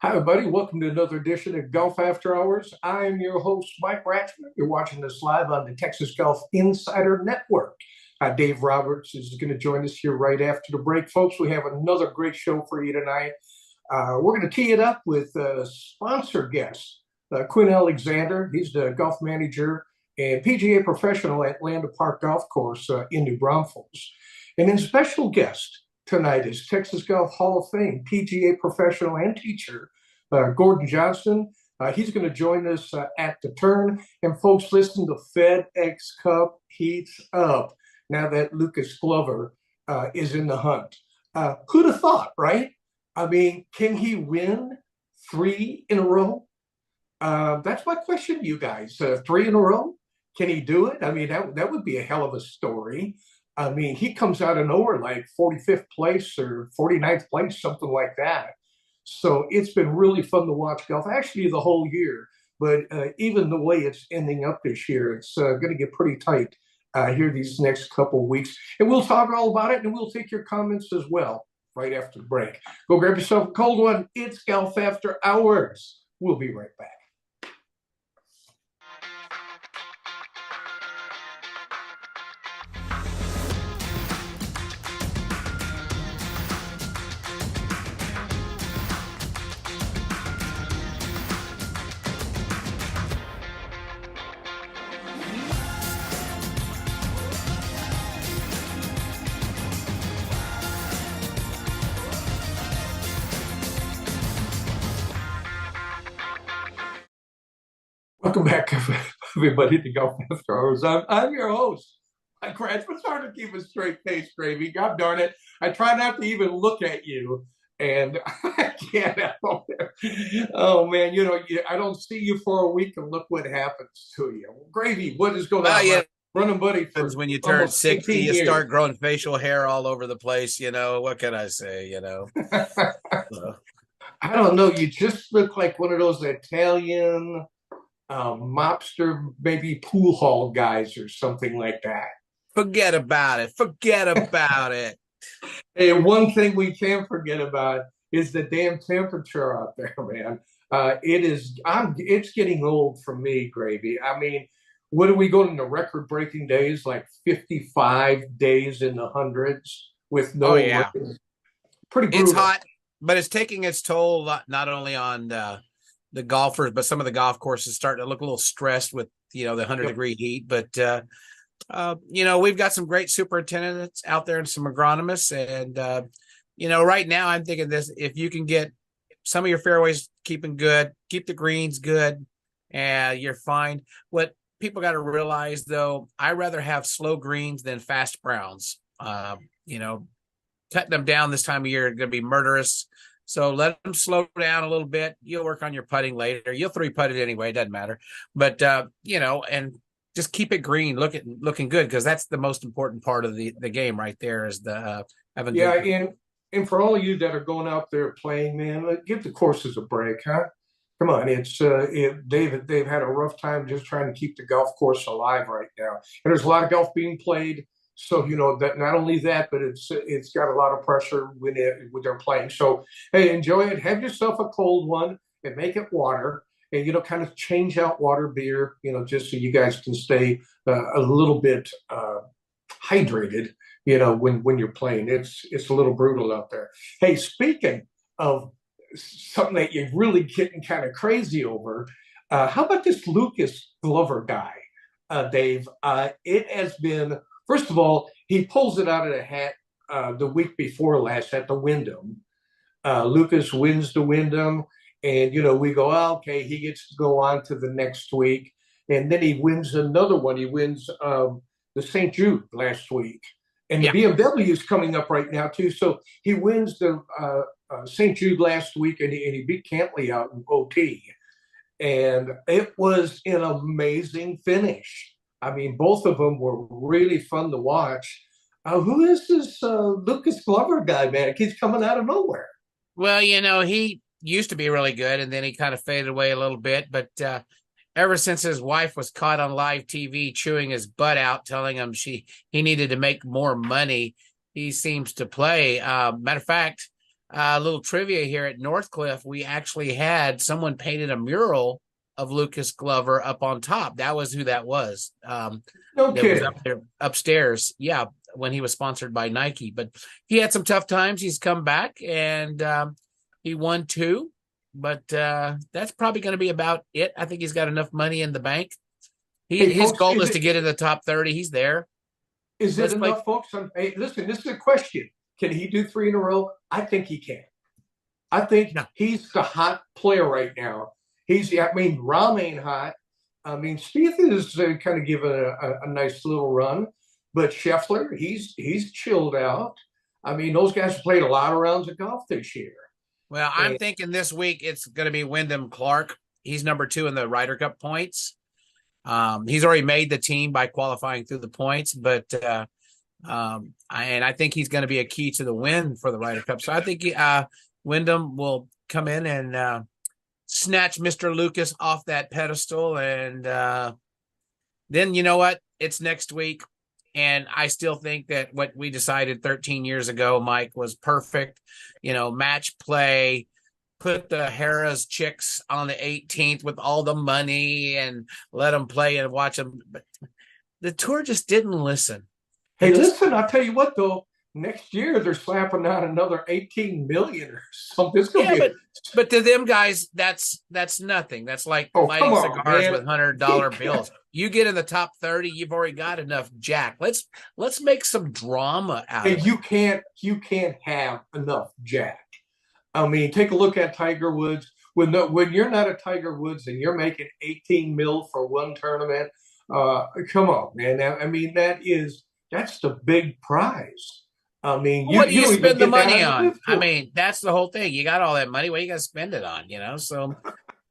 Hi, everybody. Welcome to another edition of Golf After Hours. I am your host, Mike Ratchman. You're watching this live on the Texas Golf Insider Network. Dave Roberts is going to join us here right after the break. Folks, we have another great show for you tonight. We're going to tee it up with a sponsor guest, Quinn Alexander. He's the golf manager and PGA professional at Landa Park Golf Course in New Braunfels. And then special guest tonight is Texas Golf Hall of Fame PGA professional and teacher Gordon Johnson. He's going to join us at the turn. And folks, listen, the FedEx Cup heats up now that Lucas Glover is in the hunt. Who'd have thought, right? I mean, can he win three in a row? That's my question to you guys. Three in a row? Can he do it? I mean, that would be a hell of a story. I mean, he comes out of nowhere like 45th place or 49th place, something like that. So it's been really fun to watch golf, actually, the whole year. But even the way it's ending up this year, it's going to get pretty tight here these next couple of weeks. And we'll talk all about it, and we'll take your comments as well right after the break. Go grab yourself a cold one. It's Golf After Hours. We'll be right back. Welcome back, everybody, to Golf After Hours. I'm your host. Mike Ratchman. It's hard to keep a straight face, Gravy. God darn it. I try not to even look at you, and I can't help it. Oh, man, I don't see you for a week, and look what happens to you. Gravy, what is going Well, on? yeah, Running buddy for when you turn almost 60, 15 you years. start growing facial hair all over the place. What can I say? So, I don't know. You just look like one of those Italian mobster, maybe pool hall guys or something like that. forget about it. Forget about it. Hey, one thing we can't forget about is the damn temperature out there, man. It's getting old for me, Gravy. I mean, what are we going to record-breaking days, like 55 days in the hundreds with Oh, no yeah. rain? Pretty It's brutal. hot, but it's taking its toll not only on the golfers, but some of the golf courses starting to look a little stressed with, the 100-degree heat. But, we've got some great superintendents out there and some agronomists. And, right now I'm thinking this, if you can get some of your fairways keeping good, keep the greens good, and you're fine. What people got to realize, though, I rather have slow greens than fast browns. Cutting them down this time of year is going to be murderous. So let them slow down a little bit. You'll work on your putting later. You'll three putt it anyway. It doesn't matter. But, and just keep it green, looking good, because that's the most important part of the game right there is the having Yeah, good. and for all of you that are going out there playing, man, give the courses a break, huh? Come on, they've had a rough time just trying to keep the golf course alive right now. And there's a lot of golf being played, so that not only that, but it's got a lot of pressure when they're playing. So hey, enjoy it. Have yourself a cold one and make it water, and kind of change out water beer, just so you guys can stay a little bit hydrated. When you're playing, it's a little brutal out there. Hey, speaking of something that you're really getting kind of crazy over. How about this Lucas Glover guy, Dave? It has been, first of all, he pulls it out of the hat the week before last at the Wyndham. Lucas wins the Wyndham, and we go, oh, okay, he gets to go on to the next week, and then he wins another one. He wins the St. Jude last week, and the Yeah. BMW is coming up right now too. So he wins the St. Jude last week, and he beat Cantley out in OT, and it was an amazing finish. I mean, both of them were really fun to watch. Who is this Lucas Glover guy, man? It keeps coming out of nowhere. Well, he used to be really good, and then he kind of faded away a little bit. But ever since his wife was caught on live TV chewing his butt out, telling him he needed to make more money, he seems to play. Matter of fact, A little trivia here at Northcliffe, we actually had someone painted a mural of Lucas Glover up on top. That was who that was. No That was kidding. up there upstairs. Yeah, when he was sponsored by Nike. But he had some tough times. He's come back and he won 2. But that's probably going to be about it. I think he's got enough money in the bank. Hey, His folks, goal is to get in the top 30. He's there. is it Let's play. enough, folks? Hey, listen, this is a question. Can he do 3 in a row? I think he can. I think No. he's the hot player right now. I mean, Rahm ain't hot. I mean, Spieth is kind of giving a nice little run, but Scheffler, he's chilled out. I mean, those guys played a lot of rounds of golf this year. Well, I'm thinking this week it's going to be Wyndham Clark. He's number 2 in the Ryder Cup points. He's already made the team by qualifying through the points, but I think he's going to be a key to the win for the Ryder Cup. So I think Wyndham will come in and snatch Mr. Lucas off that pedestal, and then you know what? It's next week, and I still think that what we decided 13 years ago, Mike, was perfect. Match play. Put the Harrah's chicks on the 18th with all the money and let them play and watch them. But the tour just didn't listen. Hey, listen, I'll tell you what, though. Next year, they're slapping down another 18 million or something. It's gonna be but to them guys, that's nothing. That's like lighting cigars with $100 bills. You get in the top 30, you've already got enough jack. Let's make some drama out of it. You can't have enough jack. I mean, take a look at Tiger Woods. When you're not a Tiger Woods and you're making 18 mil for one tournament, come on, man. That's the big prize. I mean, what do you spend the money on? I mean, that's the whole thing. You got all that money. What are you going to spend it on? So,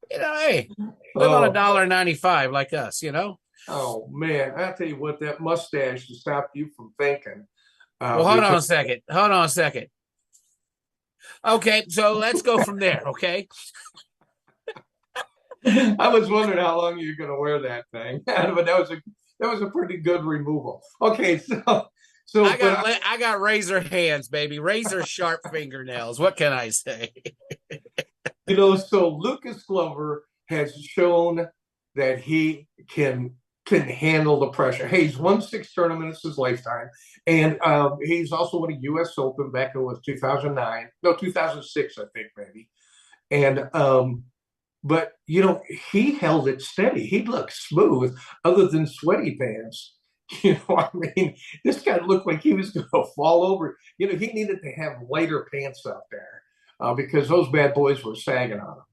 hey, live on $1.95 like us. Oh man, I tell you what, that mustache to stop you from thinking. Well, hold on a second. Okay, so let's go from there. Okay. I was wondering how long you're going to wear that thing, but that was a pretty good removal. Okay, so I got razor hands, baby, razor sharp fingernails. What can I say? So Lucas Glover has shown that he can handle the pressure. Hey, he's won 6 tournaments his lifetime, and he's also won a U.S. Open back in 2006, I think maybe. And but he held it steady. He looked smooth, other than sweaty pants. I mean, this guy looked like he was going to fall over. He needed to have lighter pants out there because those bad boys were sagging on him.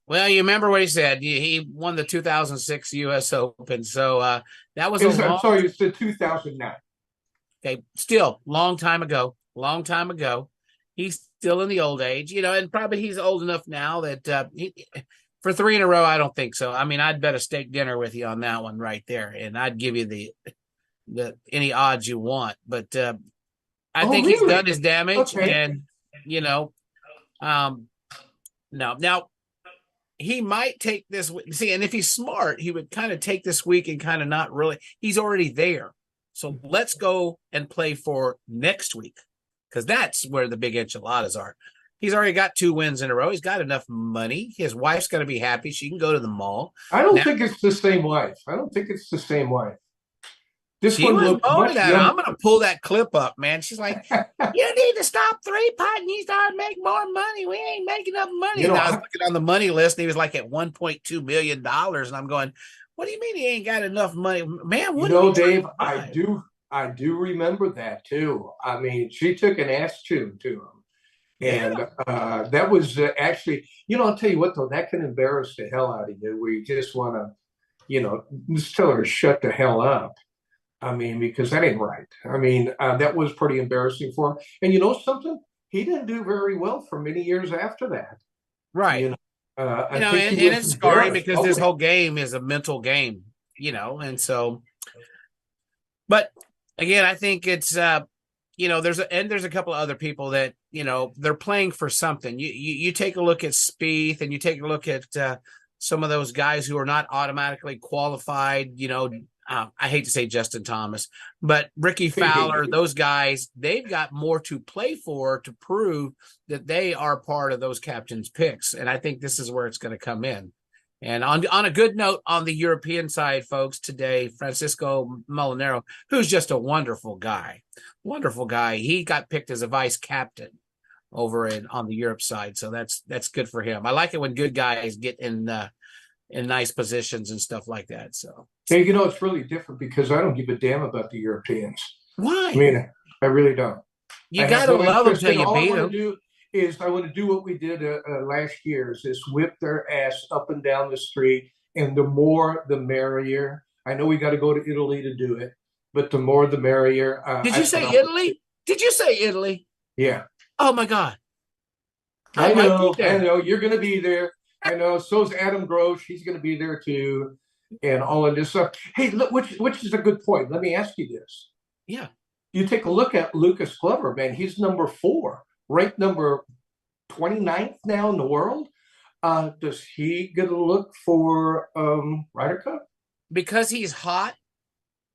Well, you remember what he said. He won the 2006 U.S. Open, so that was I'm sorry, it's the 2009. Okay, still long time ago. He's still in the old age, and probably he's old enough now that for 3 in a row, I don't think so. I mean, I'd bet a steak dinner with you on that one right there, and I'd give you the any odds you want. But I think he's done his damage, and no. Now he might take this. See, and if he's smart, he would kind of take this week and kind of not really. He's already there, so let's go and play for next week because that's where the big enchiladas are. He's already got 2 wins in a row. He's got enough money. His wife's going to be happy. She can go to the mall. I don't think it's the same wife. This she was moaning at him. I'm going to pull that clip up, man. She's like, you need to stop 3-putting. You start making more money. We ain't making enough money. I was looking on the money list, and he was like at $1.2 million. And I'm going, what do you mean he ain't got enough money? Man, what Dave, I do remember that, too. I mean, she took an ass tune to him. And that was actually, I'll tell you what, though, that can embarrass the hell out of you where you just want to, just tell her to shut the hell up. I mean, because that ain't right. I mean, that was pretty embarrassing for him. And you know something? He didn't do very well for many years after that. Right. And it's scarring because this whole game is a mental game, and so, but again, I think it's, there's a couple of other people that, they're playing for something. You take a look at Spieth and you take a look at some of those guys who are not automatically qualified, I hate to say Justin Thomas, but Ricky Fowler, those guys, they've got more to play for to prove that they are part of those captains' picks. And I think this is where it's going to come in. And on a good note, on the European side, folks, today, Francisco Molinero, who's just a wonderful guy. He got picked as a vice captain over on the Europe side. So that's good for him. I like it when good guys get in nice positions and stuff like that. So, hey, it's really different because I don't give a damn about the Europeans. Why? I mean, I really don't. You gotta love them till you all beat I them. want to do what we did last year, is just whip their ass up and down the street, and the more the merrier. I know we got to go to Italy to do it, but the more the merrier. Did you say Italy? Did you say Italy? Yeah. Oh my God. I know. You're going to be there. I know. So's Adam Grosh. He's going to be there too, and all of this stuff. Hey, look, which is a good point. Let me ask you this. Yeah. You take a look at Lucas Glover, man. He's number 4, ranked number 29th now in the world. Does he get a look for Ryder Cup? Because he's hot,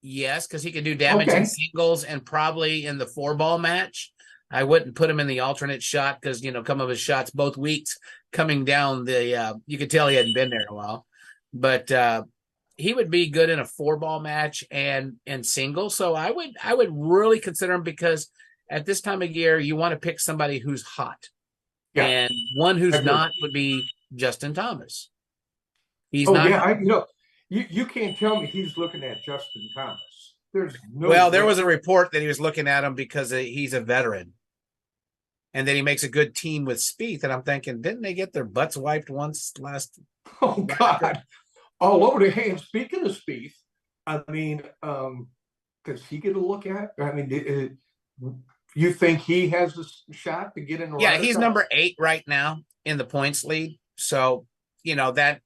yes, because he can do damage in singles and probably in the 4-ball match. I wouldn't put him in the alternate shot because, some of his shots both weeks coming down you could tell he hadn't been there in a while. But he would be good in a 4-ball match and singles. So I would really consider him, because at this time of year, you want to pick somebody who's hot. Yeah. And one who's not would be Justin Thomas. He's not. Yeah, you can't tell me he's looking at Justin Thomas. There's no. Well, there was a report that he was looking at him because he's a veteran, and then he makes a good team with Spieth. And I'm thinking, didn't they get their butts wiped once last? Oh God! All over the hand. Speaking of Spieth, I mean, does he get a look at? I mean, you think he has a shot to get in the Ryder Cup? He's number 8 right now in the points lead. So, that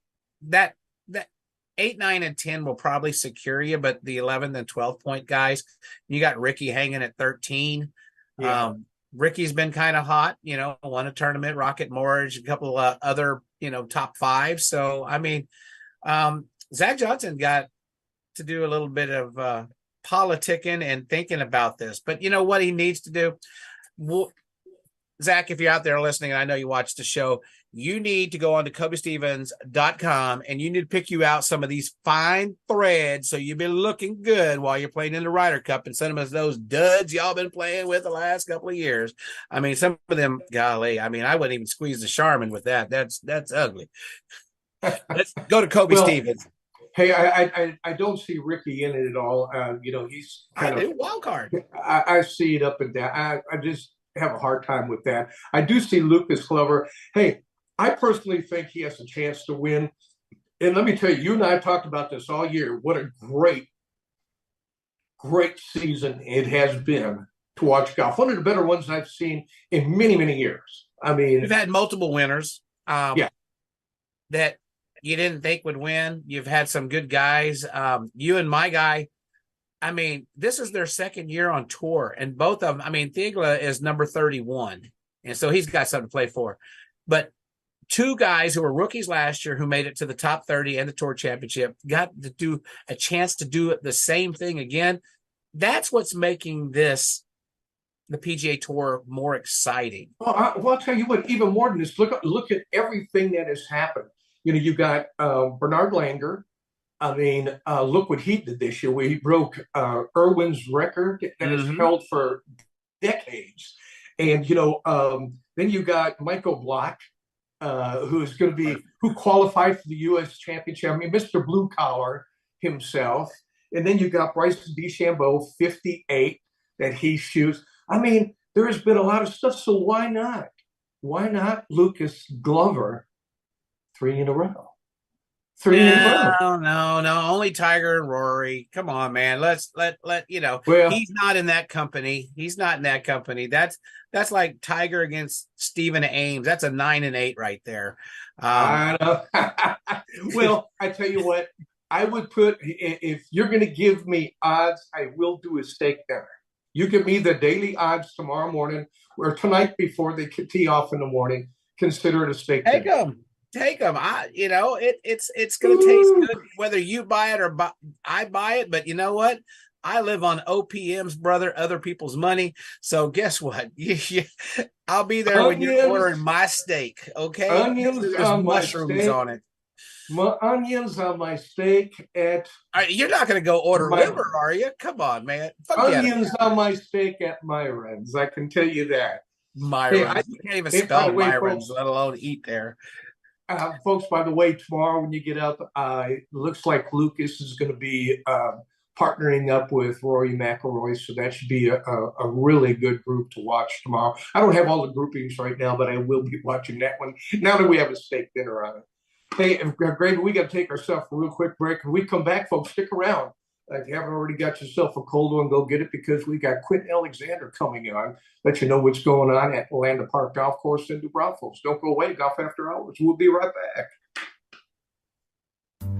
8, 9, and 10 will probably secure you, but the 11th and 12th point guys, you got Ricky hanging at 13. Yeah. Ricky's been kind of hot, won a tournament, Rocket Mortgage, a couple of other, top 5. So, I mean, Zach Johnson got to do a little bit of politicking and thinking about this, but you know what he needs to do? Zach, if you're out there listening, and I know you watch the show, you need to go on to CobyStevens.com and you need to pick you out some of these fine threads so you've been looking good while you're playing in the Ryder Cup, and send them as those duds y'all been playing with the last couple of years. I mean, some of them, golly, I mean, I wouldn't even squeeze the Charmin with that. That's ugly. Let's go to Kobe Stevens. Hey, I don't see Ricky in it at all. He's kind of wild card. I see it up and down. I just have a hard time with that. I do see Lucas Glover. Hey, I personally think he has a chance to win. And let me tell you, you and I have talked about this all year. What a great season it has been to watch golf. One of the better ones I've seen in many, many years. I mean, we've had multiple winners. That you didn't think would win. You've had some good guys. You and my guy, I mean, this is their second year on tour, and both of them, I mean, Theegala is number 31, and so he's got something to play for. But 2 guys who were rookies last year who made it to the top 30 and the tour championship got to do a chance to do the same thing again. That's what's making the PGA Tour more exciting. Well, I'll tell you what, even more than this, look at everything that has happened. You got Bernard Langer. I mean, look what he did this year, where he broke Irwin's record that is held for decades. And, then you got Michael Block, who qualified for the U.S. Championship. I mean, Mr. Blue Collar himself. And then you got Bryson DeChambeau, 58, that he shoots. I mean, there has been a lot of stuff. So why not? Why not Lucas Glover 3 in a row? No. Only Tiger and Rory. Come on, man. Let well, he's not in that company. He's not in that company. That's like Tiger against Stephen Ames. That's a 9 and 8 right there. I know. Well, I tell you what, I would put, if you're going to give me odds, I will do a steak dinner. You give me the daily odds tomorrow morning or tonight before they tee off in the morning. Consider it a steak dinner. take them. It's going to taste good whether you buy it or I buy it. But you know what? I live on OPM's, brother, other people's money. So guess what? I'll be there when you're ordering my steak. Okay, onions there's on my mushrooms steak. on it. Onions on my steak at. You're not going to go order liver, are you? Come on, man. Onions on my steak at Myron's. I can tell you that. Myron's. You can't even spell Myron's, let alone eat there. Folks, by the way, tomorrow when you get up, it looks like Lucas is going to be partnering up with Rory McIlroy, so that should be a really good group to watch tomorrow. I don't have all the groupings right now, but I will be watching that one now that we have a steak dinner on it. Hey, Gravy, we got to take ourselves a real quick break. When we come back, folks, stick around. If you haven't already got yourself a cold one, go get it because we got Quentin Alexander coming on. Let you know what's going on at Landa Park Golf Course in New Braunfels. Don't go away. Golf After Hours. We'll be right back.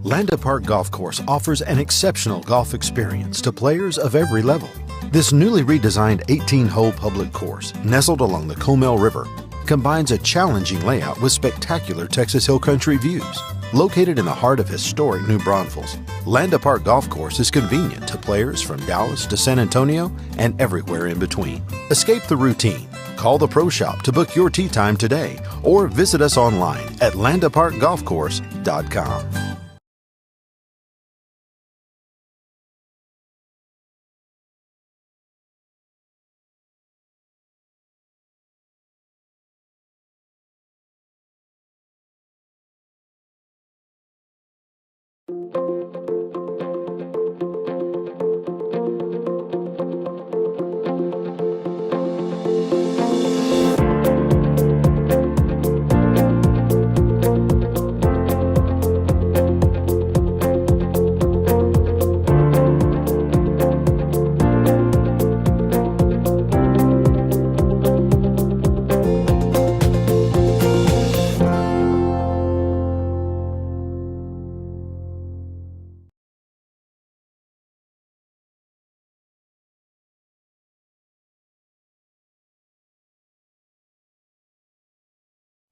Landa Park Golf Course offers an exceptional golf experience to players of every level. This newly redesigned 18-hole public course, nestled along the Comal River, combines a challenging layout with spectacular Texas Hill Country views. Located in the heart of historic New Braunfels, Landa Park Golf Course is convenient to players from Dallas to San Antonio and everywhere in between. Escape the routine. Call the Pro Shop to book your tee time today or visit us online at landaparkgolfcourse.com.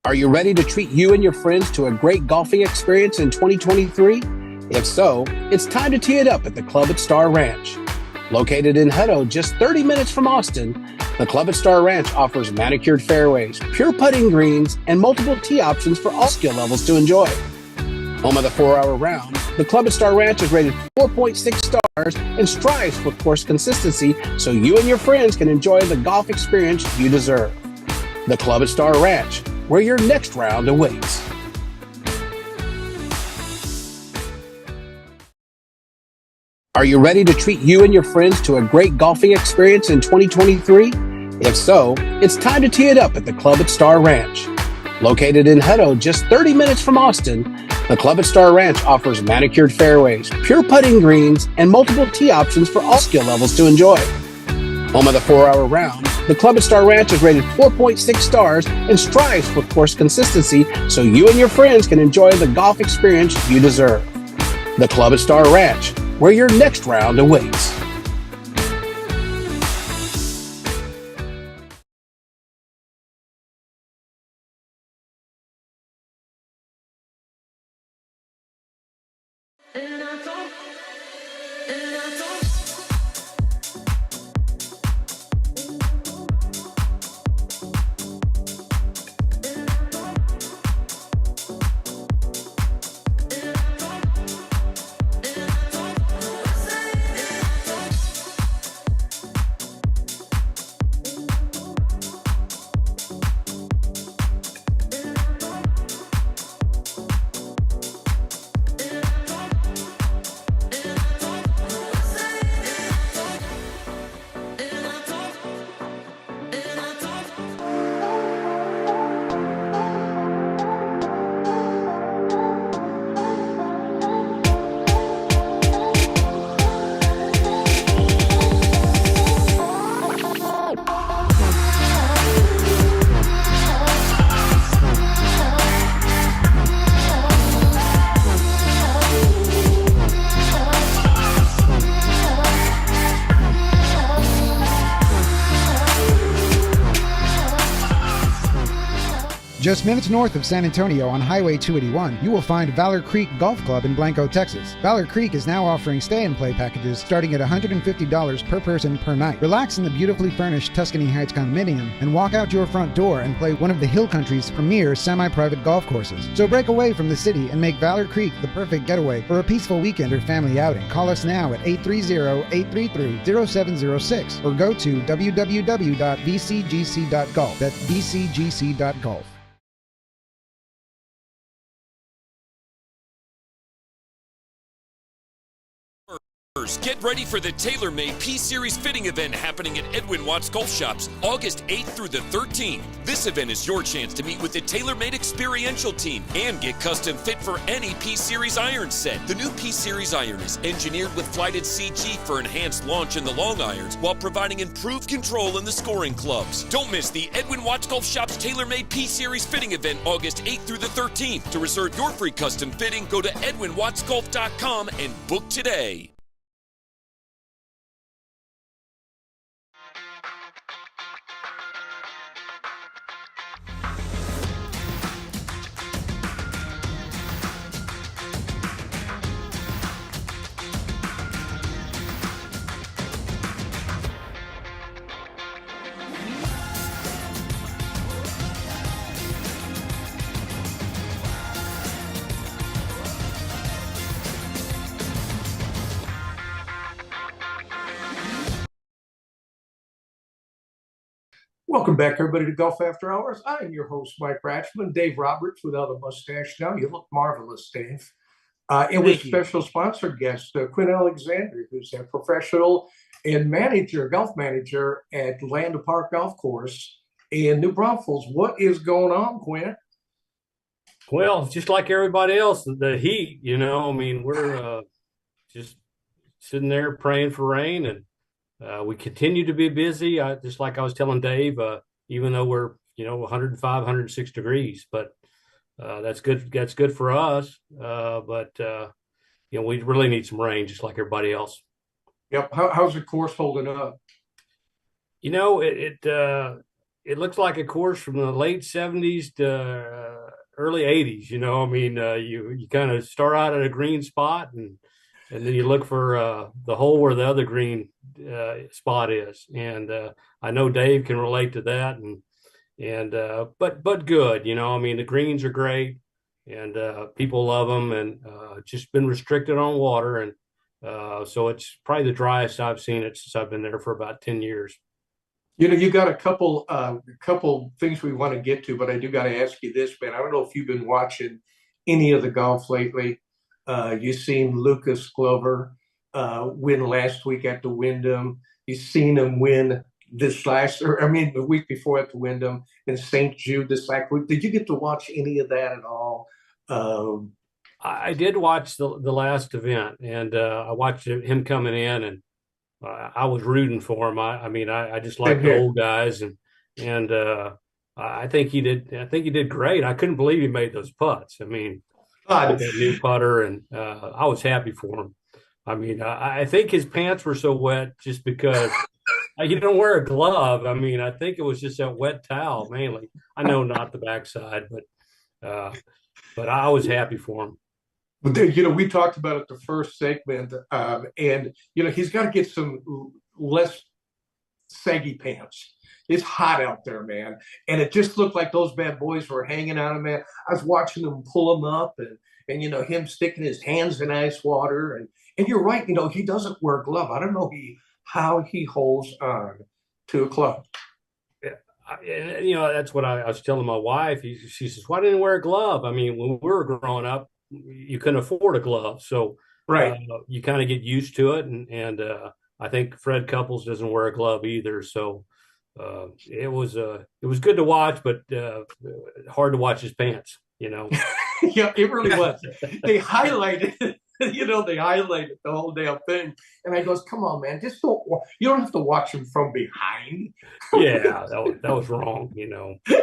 Are you ready to treat you and your friends to a great golfing experience in 2023? If so, it's time to tee it up at the Club at Star Ranch. Located in Hutto, just 30 minutes from Austin, the Club at Star Ranch offers manicured fairways, pure putting greens, and multiple tee options for all skill levels to enjoy. Home of the 4-hour round, the Club at Star Ranch is rated 4.6 stars and strives for course consistency so you and your friends can enjoy the golf experience you deserve. The Club at Star Ranch, where your next round awaits. Are you ready to treat you and your friends to a great golfing experience in 2023? If so, it's time to tee it up at the Club at Star Ranch. Located in Hutto, just 30 minutes from Austin, the Club at Star Ranch offers manicured fairways, pure putting greens, and multiple tee options for all skill levels to enjoy. Home of the 4-hour round, the Club at Star Ranch is rated 4.6 stars and strives for course consistency so you and your friends can enjoy the golf experience you deserve. The Club at Star Ranch, where your next round awaits. Just minutes north of San Antonio on Highway 281, you will find Valor Creek Golf Club in Blanco, Texas. Valor Creek is now offering stay-and-play packages starting at $150 per person per night. Relax in the beautifully furnished Tuscany Heights condominium and walk out your front door and play one of the Hill Country's premier semi-private golf courses. So break away from the city and make Valor Creek the perfect getaway for a peaceful weekend or family outing. Call us now at 830-833-0706 or go to www.bcgc.golf. That's bcgc.golf. Get ready for the TaylorMade P-Series fitting event happening at Edwin Watts Golf Shops August 8th through the 13th. This event is your chance to meet with the TaylorMade experiential team and get custom fit for any P-Series iron set. The new P-Series iron is engineered with flighted CG for enhanced launch in the long irons while providing improved control in the scoring clubs. Don't miss the Edwin Watts Golf Shops TaylorMade P-Series fitting event August 8th through the 13th. To reserve your free custom fitting, go to edwinwattsgolf.com and book today. Welcome back, everybody, to Golf After Hours. I'm your host, Mike Ratchman. Dave Roberts without a mustache now. You look marvelous, Dave. And with special sponsor guest, Quinn Alexander, who's a professional and golf manager at Land Park Golf Course in New Braunfels. What is going on, Quinn? Well, just like everybody else, the heat, I mean, we're just sitting there praying for rain, and we continue to be busy. Just like I was telling Dave, even though we're, 105, 106 degrees, but that's good. That's good for us. But we really need some rain, just like everybody else. Yep. How's the course holding up? It looks like a course from the late 70s to early 80s. I mean, you kind of start out at a green spot, and then you look for the hole where the other green spot is. And I know Dave can relate to that. But good, I mean, the greens are great, and people love them, and just been restricted on water. And so it's probably the driest I've seen it since I've been there for about 10 years. You got a couple things we want to get to, but I do got to ask you this, man. I don't know if you've been watching any of the golf lately. You've seen Lucas Glover win last week at the Wyndham. You've seen him win the week before at the Wyndham in St. Jude this last week. Did you get to watch any of that at all? I did watch the last event, and I watched him coming in, and I was rooting for him. I just like the old guys, and I think he did. I think he did great. I couldn't believe he made those putts. I mean, that new putter, and I was happy for him. I mean, I think his pants were so wet just because he don't wear a glove. I mean, I think it was just that wet towel mainly. I know not the backside, but I was happy for him. We talked about it the first segment, and he's got to get some less saggy pants. It's hot out there, man, and it just looked like those bad boys were hanging on him, man. I was watching them pull him up, and him sticking his hands in ice water, and you're right, he doesn't wear a glove. I don't know how he holds on to a club. Yeah, that's what I was telling my wife. She says, "Why didn't you wear a glove?" I mean, when we were growing up, you couldn't afford a glove, so right, you kind of get used to it, and I think Fred Couples doesn't wear a glove either, so it was good to watch, but hard to watch his pants. Yeah, it really was. They highlighted the whole damn thing, and I goes, "Come on, man, just don't. You don't have to watch him from behind." Yeah, that was wrong.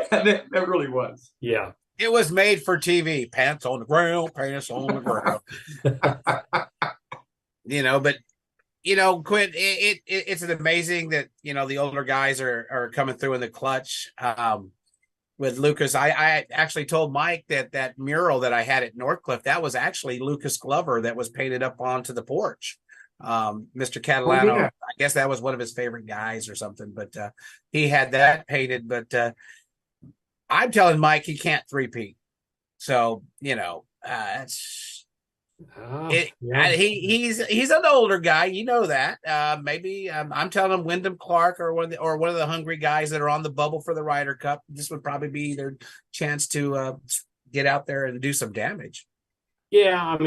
That really was. Yeah. It was made for TV. Pants on the ground, pants on the ground. But Quinn, it's amazing that the older guys are coming through in the clutch. with Lucas. I actually told Mike that mural that I had at Northcliffe, that was actually Lucas Glover that was painted up onto the porch. Mr. Catalano, Oh, yeah. I guess that was one of his favorite guys or something, but he had that painted. But I'm telling Mike he can't three-peat. So, it's Yeah. he's an older guy, you know that. Maybe I'm telling him Wyndham Clark or one of the hungry guys that are on the bubble for the Ryder Cup. This would probably be their chance to get out there and do some damage. Yeah,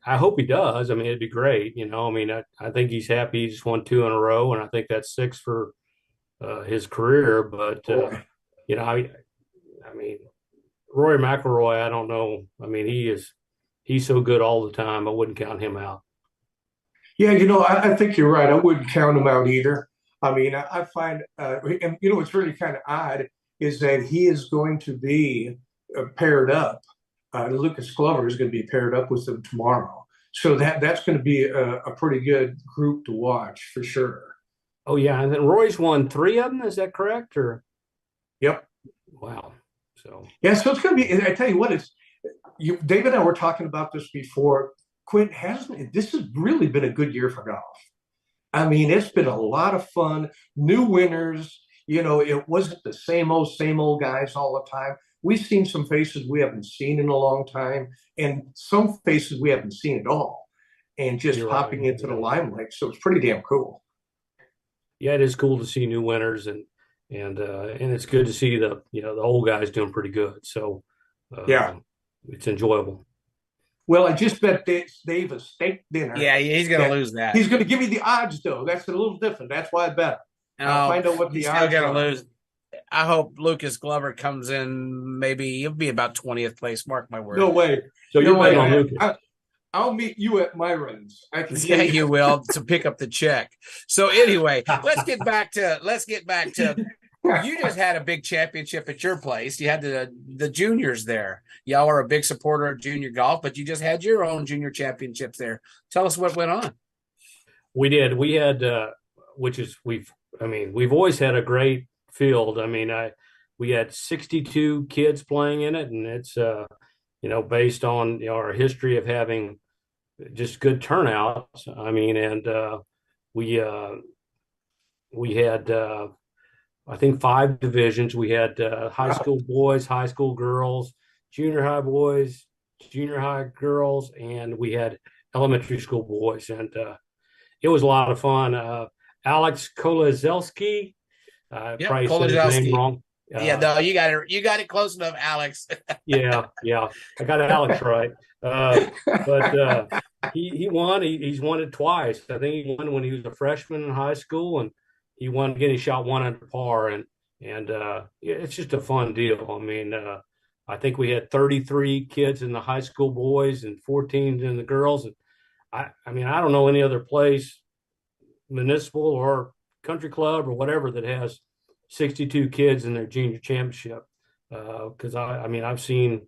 I hope he does. I mean, it'd be great. I think he's happy. He just won 2 in a row, and I think that's 6 for his career. But Rory McIlroy, I don't know. I mean, he's so good all the time. I wouldn't count him out. Yeah, I think you're right. I wouldn't count him out either. I mean, I find, and what's really kind of odd is that he is going to be paired up. Lucas Glover is going to be paired up with them tomorrow. So that's going to be a pretty good group to watch for sure. Oh, yeah. And then Roy's won 3 of them. Is that correct? Or Yep. Wow. So yeah, so it's going to be. I tell you what, David and I were talking about this before. Quinn, this has really been a good year for golf. I mean, it's been a lot of fun. New winners. It wasn't the same old guys all the time. We've seen some faces we haven't seen in a long time, and some faces we haven't seen at all, and just You're popping right. into the limelight. So it's pretty damn cool. Yeah, it is cool to see new winners, and it's good to see the old guys doing pretty good. So Yeah. it's enjoyable. Well, I just bet Dave a steak dinner. Yeah, he's going to lose that. He's going to give me the odds, though. That's a little different. That's why I bet. I'll find out what the he's odds still going to are. lose. I hope Lucas Glover comes in. Maybe he'll be about 20th place. Mark my word. No way. So No you're way. betting on Lucas. I'll meet you at Myron's. I can Yeah, tell you will, to pick up the check. So anyway, let's get back to you just had a big championship at your place. You had the juniors there. Y'all are a big supporter of junior golf, but you just had your own junior championships there. Tell us what went on. We did. We had we've always had a great field. We had 62 kids playing in it, and it's based on our history of having just good turnouts. We had I think 5 divisions. We had high school boys, high school girls, junior high boys, junior high girls, and we had elementary school boys, and it was a lot of fun. Alex Kolazelski, probably said his name wrong. No, you got it close enough, Alex. yeah, I got Alex right. But he won. He's won it twice. I think he won when he was a freshman in high school, and he won again. He shot 1 under par, and it's just a fun deal. I think we had 33 kids in the high school boys and 14 in the girls. And I don't know any other place, municipal or country club or whatever, that has 62 kids in their junior championship. Because I've never seen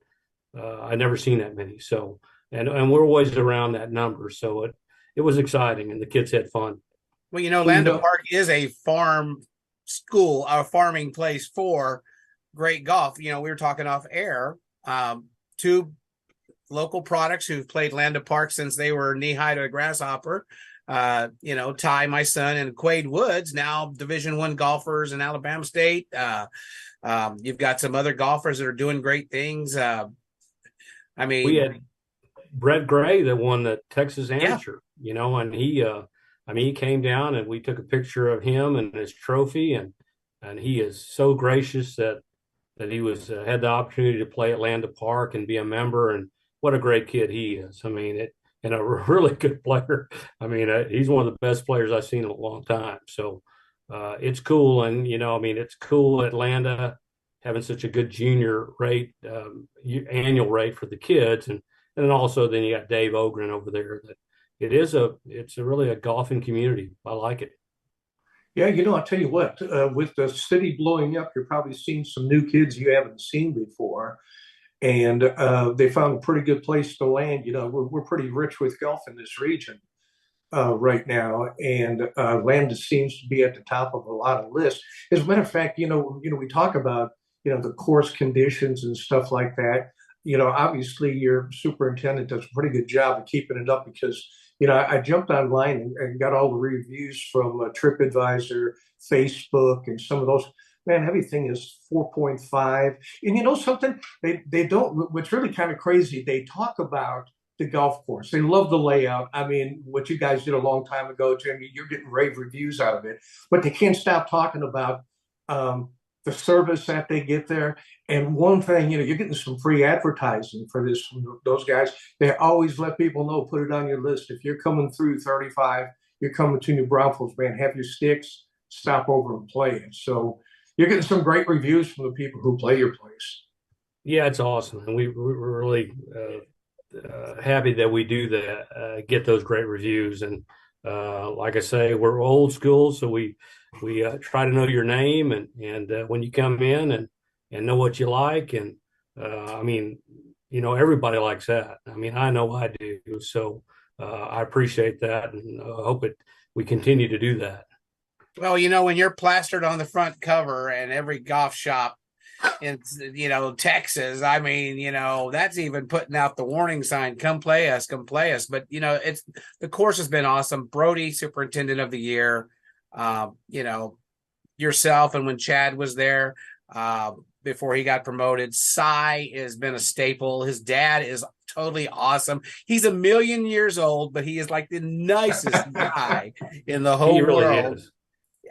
that many. So, and we're always around that number. So it was exciting, and the kids had fun. Well, Landa Park is a farm school, a farming place for great golf. We were talking off air. 2 local products who've played Landa Park since they were knee high to a grasshopper. Ty, my son, and Quade Woods, now Division I golfers in Alabama State. You've got some other golfers that are doing great things. We had Brett Gray that won the Texas Amateur, and he came down and we took a picture of him and his trophy, and he is so gracious that he had the opportunity to play at Landa Park and be a member, and what a great kid he is. And a really good player. He's one of the best players I've seen in a long time. So it's cool. And, it's cool at Landa having such a good junior rate, annual rate for the kids. And then also then you got Dave Ogren over there. It's really a golfing community. I like it. Yeah, I'll tell you what, with the city blowing up, you're probably seeing some new kids you haven't seen before. And they found a pretty good place to land. We're pretty rich with golf in this region right now, and Landa seems to be at the top of a lot of lists. As a matter of fact, we talk about the course conditions and stuff like that. Obviously your superintendent does a pretty good job of keeping it up because, I jumped online and got all the reviews from TripAdvisor, Facebook, and some of those. Man, everything is 4.5. And you know something? They don't, what's really kind of crazy, they talk about the golf course. They love the layout. I mean, what you guys did a long time ago, Jimmy, you're getting rave reviews out of it, but they can't stop talking about the service that they get there. And one thing, you're getting some free advertising for this from those guys. They always let people know, put it on your list. If you're coming through 35, you're coming to New Braunfels, man, have your sticks, stop over and play it. So you're getting some great reviews from the people who play your place. Yeah, it's awesome. And we're really happy that we do that, get those great reviews. And like I say, we're old school, so we try to know your name and when you come in and know what you like. And I mean, everybody likes that. I mean, I know I do. So I appreciate that, and hope we continue to do that. Well, when you're plastered on the front cover and every golf shop in Texas, I mean, that's even putting out the warning sign, come play us. But it's, the course has been awesome. Brody, superintendent of the year, yourself, and when Chad was there before he got promoted, Cy has been a staple. His dad is totally awesome. He's 1,000,000 years old, but he is like the nicest guy in the whole world. Is.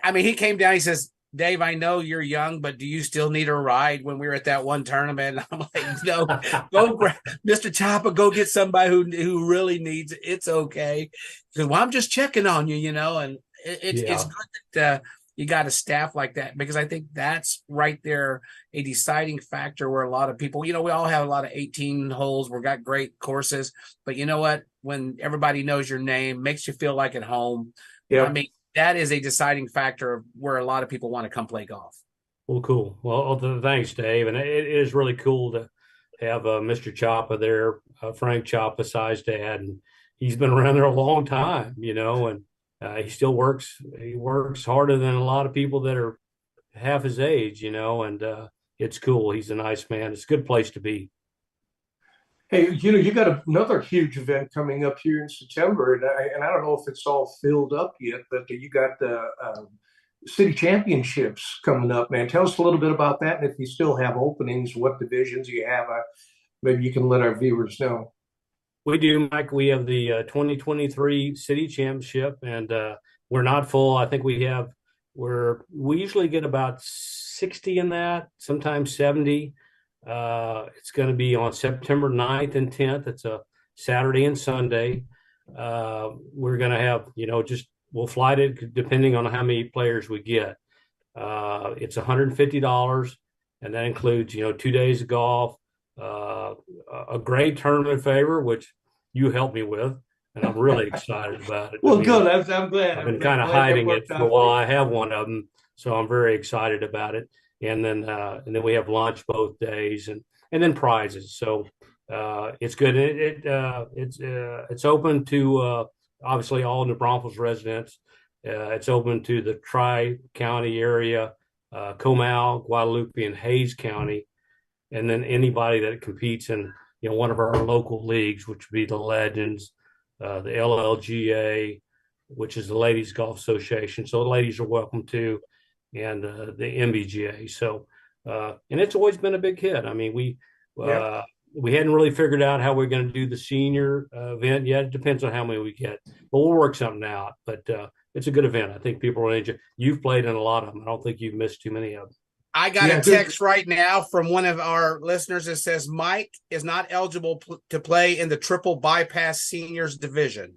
I mean, he came down, he says, Dave, I know you're young, but do you still need a ride when we were at that one tournament? I'm like, no, go grab Mr. Chapa, go get somebody who really needs it. It's okay. Because, well, I'm just checking on you, and it's good that you got a staff like that, because I think that's right there a deciding factor where a lot of people, we all have a lot of 18 holes. We've got great courses, but you know what? When everybody knows your name, makes you feel like at home. Yeah. I mean, that is a deciding factor of where a lot of people want to come play golf. Well, cool. Well, thanks, Dave. And it is really cool to have Mr. Chapa there, Frank Chapa, Cy's dad, and he's been around there a long time, and he still works. He works harder than a lot of people that are half his age, and it's cool. He's a nice man. It's a good place to be. Hey, you got another huge event coming up here in September, and I don't know if it's all filled up yet, but you got the city championships coming up, man. Tell us a little bit about that, and if you still have openings, what divisions you have. Maybe you can let our viewers know. We do, Mike. We have the 2023 city championship, and we're not full. I think we usually get about 60 in that, sometimes 70. It's going to be on September 9th and 10th. It's a Saturday and Sunday. We're going to have, we'll flight it depending on how many players we get. It's $150, and that includes, 2 days of golf, a great tournament favor, which you helped me with, and I'm really excited about it. Well, good. I'm glad. I've been kind of hiding it for a while. I have one of them, so I'm very excited about it. And then we have lunch both days, and then prizes. So it's good. It's open to obviously all New Braunfels residents. It's open to the Tri-County area, Comal, Guadalupe, and Hayes County, and then anybody that competes in one of our local leagues, which would be the Legends, the LLGA, which is the Ladies Golf Association. So the ladies are welcome too. And the MBGA. So, and it's always been a big hit. I mean, we hadn't really figured out how we're going to do the senior event yet. It depends on how many we get, but we'll work something out. But it's a good event. I think people will enjoy. You've played in a lot of them. I don't think you've missed too many of them. I got a text right now from one of our listeners that says Mike is not eligible to play in the triple bypass seniors division.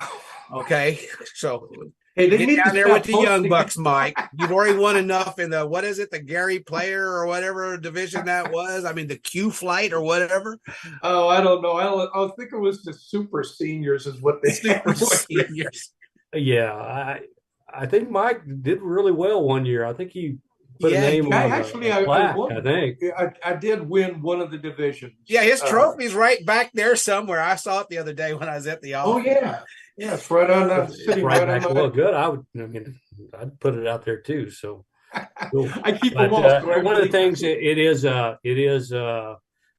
Okay, so. Hey, get down there with the young bucks, Mike. You've already won enough in the Gary Player or whatever division that was. I mean, the Q Flight or whatever. Oh, I don't know. I think it was the super seniors is what they super seniors. Yeah, I think Mike did really well one year. I think he put a name on a plaque, I think. I did win one of the divisions. Yeah, his trophy's right back there somewhere. I saw it the other day when I was at the office. Oh, yeah. Yeah, it's right on that city. Right back. Well, good. I'd put it out there too. So Cool. I keep But them all. So one of the everybody- things it is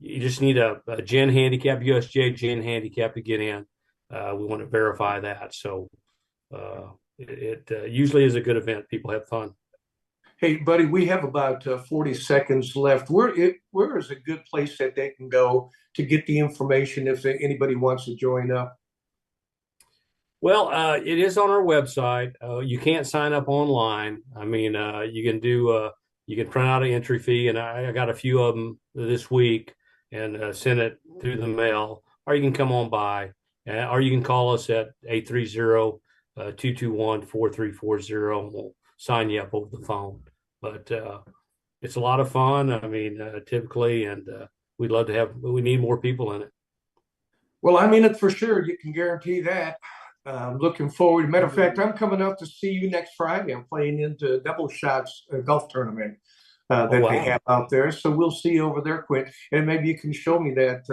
you just need a Gen Handicap, USJ Gen Handicap to get in. We want to verify that. So it usually is a good event. People have fun. Hey, buddy, we have about 40 seconds left. Where is a good place that they can go to get the information if anybody wants to join up? Well, it is on our website. You can't sign up online. I mean, you can you can print out an entry fee, and I got a few of them this week and send it through the mail, or you can come on by, or you can call us at 830-221-4340, and we'll sign you up over the phone. But it's a lot of fun. I mean, typically, and we need more people in it. Well, I'm in it for sure. You can guarantee that. Looking forward. Matter of fact, I'm coming out to see you next Friday. I'm playing into Double Shots golf tournament that wow. they have out there. So we'll see you over there, Quinn. And maybe you can show me that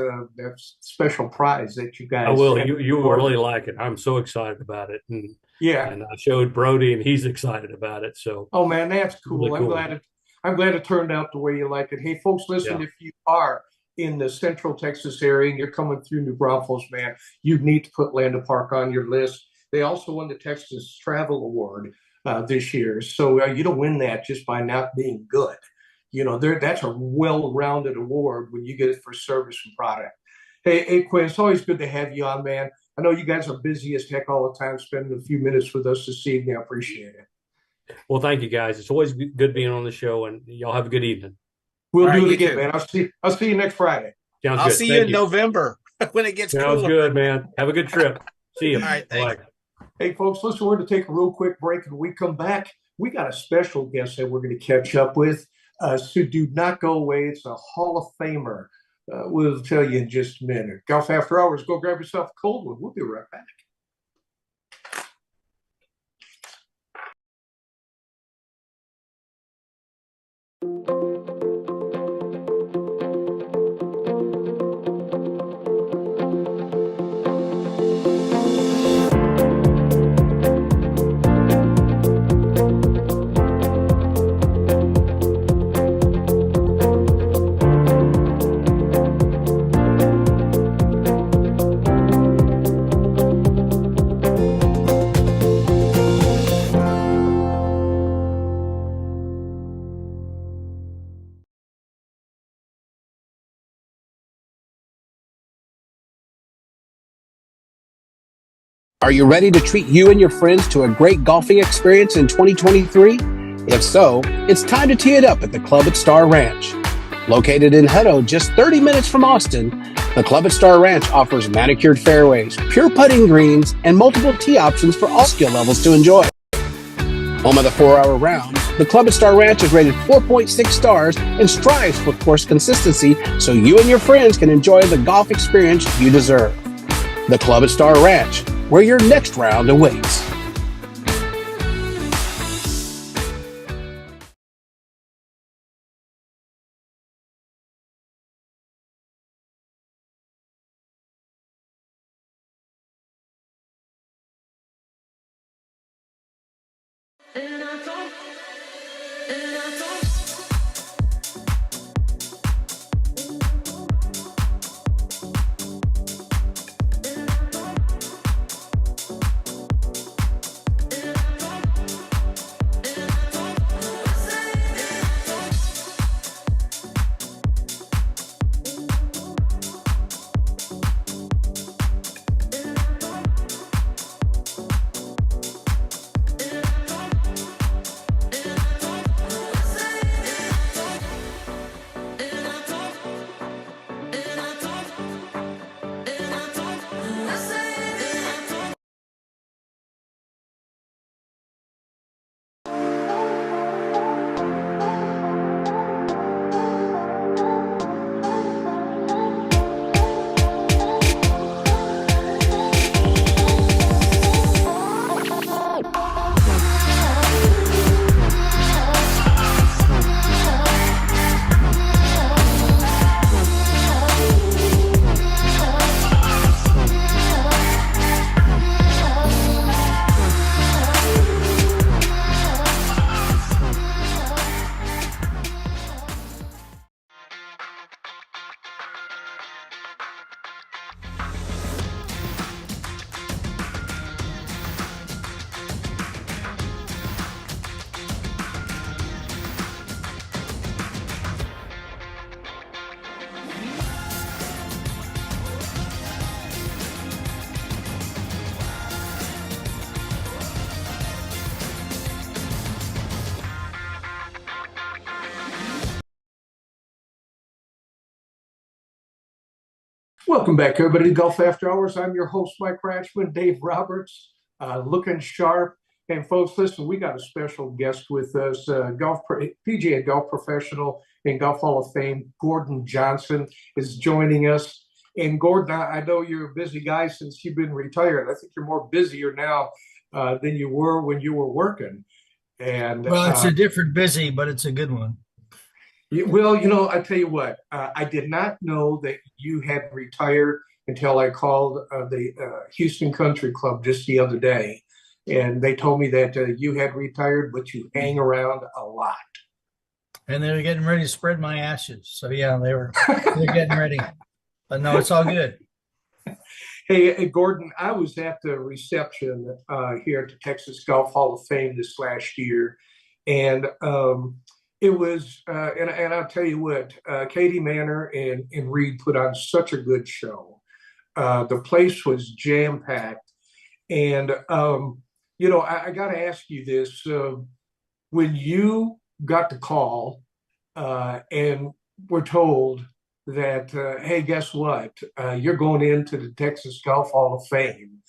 special prize that you guys. I will. You will really like it. I'm so excited about it. And yeah. And I showed Brody, and he's excited about it. So. Oh man, that's cool. Really cool. I'm glad it turned out the way you like it. Hey, folks, listen. Yeah. If you are in the Central Texas area and you're coming through New Braunfels, man, you need to put Landa Park on your list. They also won the Texas Travel Award this year. So you don't win that just by not being good. You know, that's a well-rounded award when you get it for service and product. Hey, Quinn, it's always good to have you on, man. I know you guys are busy as heck all the time, spending a few minutes with us this evening. I appreciate it. Well, thank you, guys. It's always good being on the show, and y'all have a good evening. We'll All do right, it you again, too. man. I'll see you next Friday. Sounds I'll good. see Thank you in November when it gets Sounds cooler. good, man. Have a good trip. See you. All right, thanks. Bye. Hey, folks, listen, we're going to take a real quick break. And when we come back, we got a special guest that we're going to catch up with. So do not go away. It's a Hall of Famer. We'll tell you in just a minute. Golf After Hours, go grab yourself a cold one. We'll be right back. Are you ready to treat you and your friends to a great golfing experience in 2023? If so, it's time to tee it up at the Club at Star Ranch. Located in Hutto, just 30 minutes from Austin, the Club at Star Ranch offers manicured fairways, pure putting greens, and multiple tee options for all skill levels to enjoy. Home of the 4-hour round, the Club at Star Ranch is rated 4.6 stars and strives for course consistency so you and your friends can enjoy the golf experience you deserve. The Club at Star Ranch, where your next round awaits. Welcome back, everybody, to Golf After Hours. I'm your host, Mike Ratchman, Dave Roberts, looking sharp. And folks, listen, we got a special guest with us, PGA golf professional and Golf Hall of Fame, Gordon Johnson, is joining us. And Gordon, I know you're a busy guy since you've been retired. I think you're more busier now than you were when you were working. And well, it's a different busy, but it's a good one. Well, I tell you what, I did not know that you had retired until I called the Houston Country Club just the other day. And they told me that you had retired, but you hang around a lot. And they were getting ready to spread my ashes. So, yeah, they're getting ready. But no, it's all good. Hey, Gordon, I was at the reception here at the Texas Golf Hall of Fame this last year. And it was, and I'll tell you what, Katie Manor and Reed put on such a good show. The place was jam-packed. And, I got to ask you this. When you got the call and were told that, hey, guess what? You're going into the Texas Golf Hall of Fame.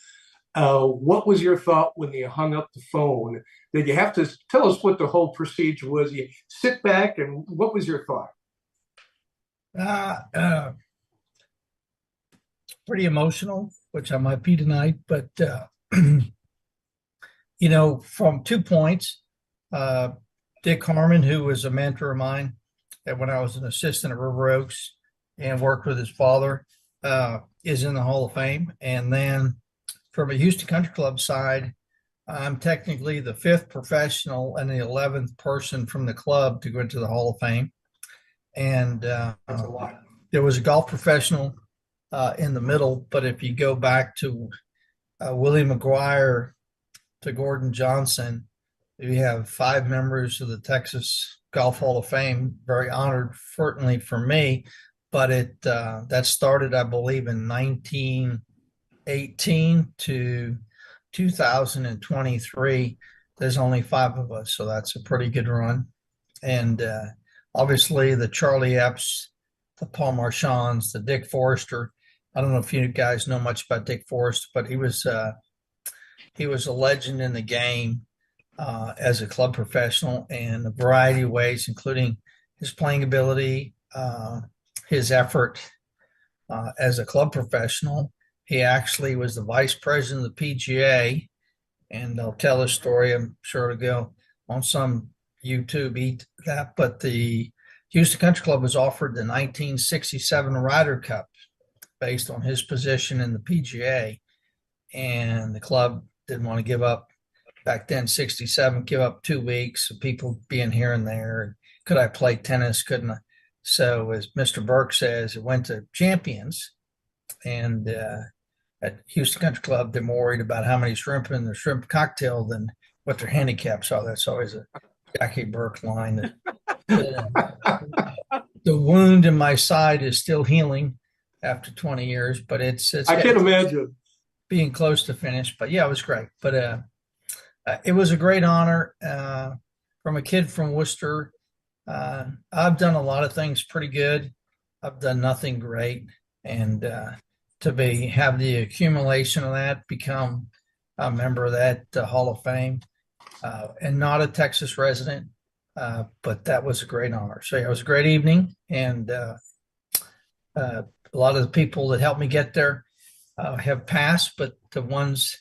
What was your thought when you hung up the phone? Did you have to tell us what the whole procedure was? You sit back, and what was your thought? Pretty emotional, which I might be tonight, but from 2 points, Dick Harmon, who was a mentor of mine when I was an assistant at River Oaks and worked with his father, is in the Hall of Fame. And then from a Houston Country Club side, I'm technically the 5th professional and the 11th person from the club to go into the Hall of Fame. And That's a lot. There was a golf professional in the middle, but if you go back to Willie McGuire to Gordon Johnson, we have 5 members of the Texas Golf Hall of Fame. Very honored, certainly for me, but that started, I believe, in 1918 to 2023. There's only 5 of us, so that's a pretty good run. And obviously the Charlie Epps, the Paul Marchands, the Dick Forrester. I don't know if you guys know much about Dick Forrester, but he was a legend in the game as a club professional in a variety of ways, including his playing ability, his effort as a club professional. He actually was the vice president of the PGA, and I'll tell this story. I'm sure it'll go on some YouTube, but the Houston Country Club was offered the 1967 Ryder Cup based on his position in the PGA, and the club didn't want to give up, back then, 67, give up 2 weeks of people being here and there. Could I play tennis? Couldn't I? So as Mr. Burke says, it went to champions, and at Houston Country Club, they're more worried about how many shrimp in their shrimp cocktail than what their handicaps are. That's always a Jackie Burke line. The wound in my side is still healing after 20 years, but it's I can't imagine being close to finish. But yeah, it was great. But it was a great honor from a kid from Worcester. I've done a lot of things pretty good. I've done nothing great, and to have the accumulation of that, become a member of that Hall of Fame, and not a Texas resident, but that was a great honor. So yeah, it was a great evening, and a lot of the people that helped me get there have passed, but the ones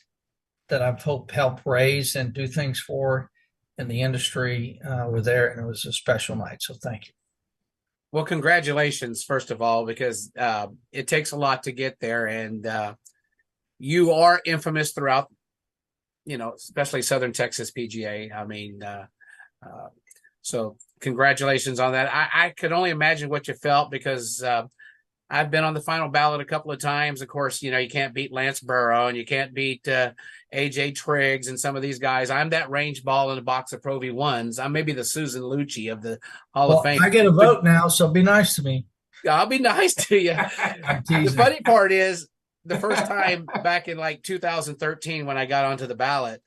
that I've helped raise and do things for in the industry were there, and it was a special night. So thank you. Well, congratulations, first of all, because it takes a lot to get there, and you are infamous throughout, especially Southern Texas PGA. I mean, so congratulations on that. I could only imagine what you felt, because I've been on the final ballot a couple of times. Of course, you can't beat Lance Burrow, and you can't beat AJ Triggs and some of these guys. I'm that range ball in a box of Pro V1s. I'm maybe the Susan Lucci of the Hall of Fame. I get a vote now, so be nice to me. I'll be nice to you. The funny part is, the first time back in like 2013 when I got onto the ballot,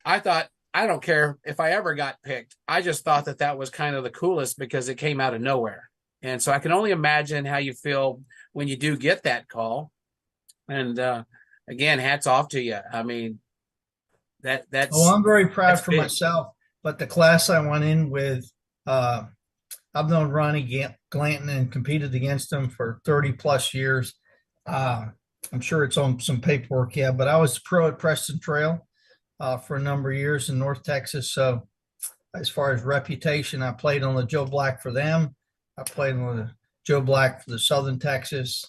I thought, I don't care if I ever got picked. I just thought that was kind of the coolest, because it came out of nowhere. And so I can only imagine how you feel when you do get that call. And again, hats off to you. I mean, that's. Oh, I'm very proud that's for big. myself. But the class I went in with, I've known Ronnie Glanton and competed against him for 30 plus years. I'm sure it's on some paperwork, yeah, but I was pro at Preston Trail for a number of years in North Texas. So as far as reputation, I played on the Joe Black for them. I played on the Joe Black for the Southern Texas.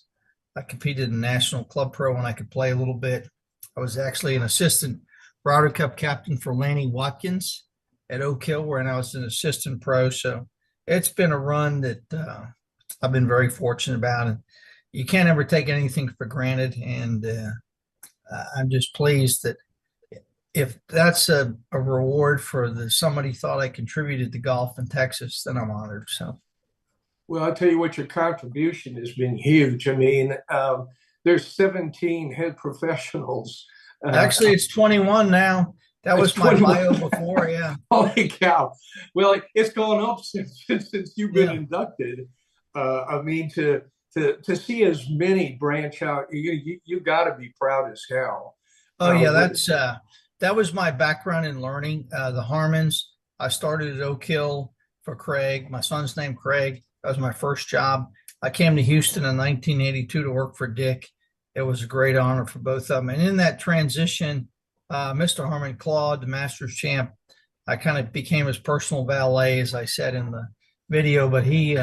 I competed in National Club Pro when I could play a little bit. I was actually an assistant Ryder Cup captain for Lanny Watkins at Oak Hill, where I was an assistant pro. So it's been a run that I've been very fortunate about. And you can't ever take anything for granted. And I'm just pleased that if that's a reward for somebody thought I contributed to golf in Texas, then I'm honored. So. Well, I'll tell you what, your contribution has been huge. I mean, there's 17 head professionals. Actually, it's 21 now. That was my 21. bio before, yeah. Holy cow. Well, it's gone up since you've been inducted. I mean, to see as many branch out, you got to be proud as hell. Oh, yeah, that was my background in learning. The Harmons, I started at Oak Hill for Craig. My son's named Craig. That was my first job. I came to Houston in 1982 to work for Dick. It was a great honor for both of them. And in that transition, Mr. Harmon Claude, the Masters champ, I kind of became his personal valet, as I said in the video. But he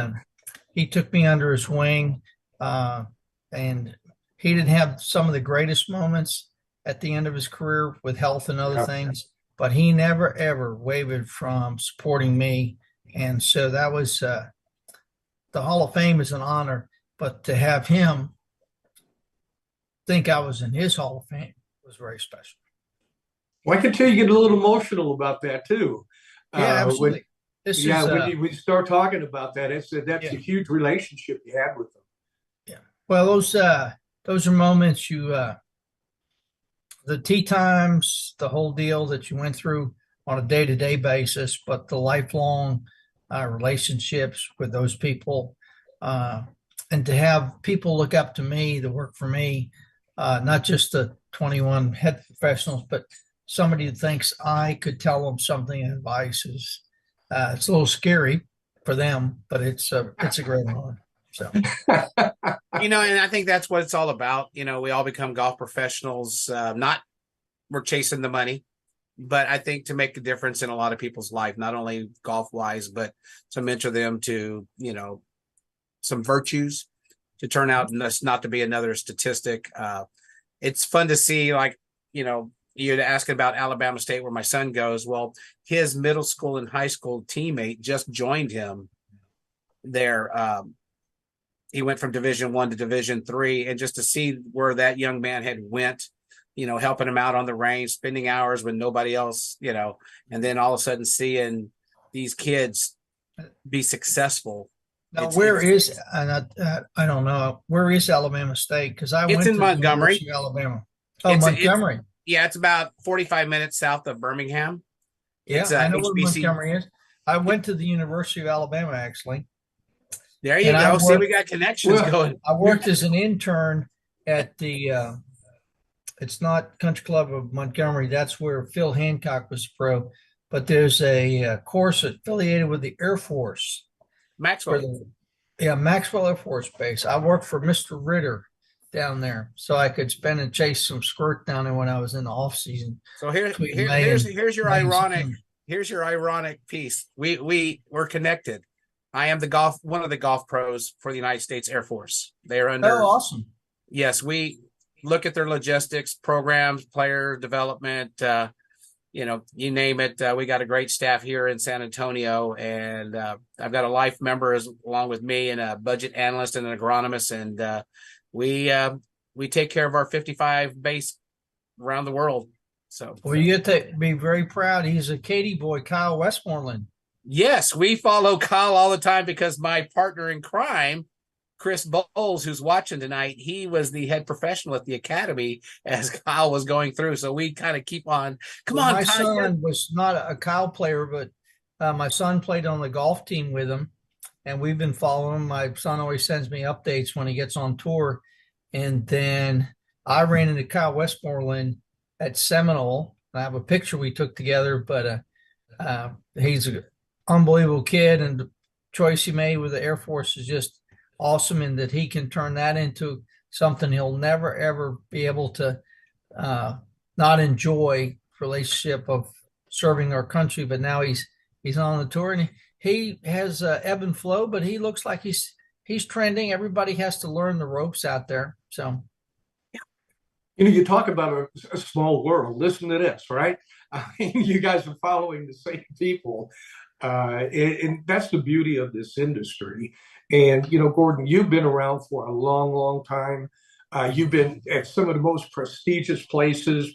took me under his wing, and he didn't have some of the greatest moments at the end of his career with health and other things, but he never, ever wavered from supporting me. And so that was the Hall of Fame is an honor, but to have him think I was in his Hall of Fame was very special. Well, I can tell you get a little emotional about that too. Yeah, absolutely. When you start talking about that, that's a huge relationship you had with them. Yeah. Well, those are moments the tee times, the whole deal that you went through on a day-to-day basis, but the lifelong relationships with those people, and to have people look up to me, to work for me, not just the 21 head professionals, but somebody that thinks I could tell them something and advice is it's a little scary for them, but it's a great honor. So, and I think that's what it's all about. We all become golf professionals. Not we're chasing the money, but I think to make a difference in a lot of people's life, not only golf wise, but to mentor them to, some virtues, to turn out not to be another statistic. It's fun to see, you're asking about Alabama State, where my son goes. Well, his middle school and high school teammate just joined him there. He went from Division I to Division III, and just to see where that young man had went, helping him out on the range, spending hours when nobody else, and then all of a sudden seeing these kids be successful. Now, I don't know, where is Alabama State? Because I went to Montgomery, Alabama. Oh, Montgomery. It's about 45 minutes south of Birmingham. Yeah, I know where Montgomery is. I went to the University of Alabama, actually. There you go. See, we got connections going. I worked as an intern at the it's not Country Club of Montgomery. That's where Phil Hancock was pro. But there's a course affiliated with the Air Force. Maxwell. Maxwell Air Force Base. I worked for Mr. Ritter down there, so I could spend and chase some squirt down there when I was in the off season. So here's your ironic piece. We're connected. I am one of the golf pros for the United States Air Force. They are under. Oh, awesome. Yes, we look at their logistics, programs, player development, you name it. We got a great staff here in San Antonio, and I've got a life member along with me, and a budget analyst and an agronomist, and we take care of our 55 base around the world. So, well, you get to be very proud. He's a Katy boy, Kyle Westmoreland. Yes, we follow Kyle all the time because my partner in crime, Chris Bowles, who's watching tonight, he was the head professional at the academy as Kyle was going through. So we kind of keep on. My son was not a Kyle player, but my son played on the golf team with him. and we've been following him. My son always sends me updates when he gets on tour. And then I ran into Kyle Westmoreland at Seminole. I have a picture we took together, but he's an unbelievable kid, and the choice he made with the Air Force is just awesome, and that he can turn that into something he'll never, ever be able to not enjoy relationship of serving our country. But now he's on the tour, and he has ebb and flow, but he looks like he's trending. Everybody has to learn the ropes out there. So, you talk about a small world. Listen to this, right? I mean, you guys are following the same people. And that's the beauty of this industry. And, Gordon, you've been around for a long, long time. You've been at some of the most prestigious places,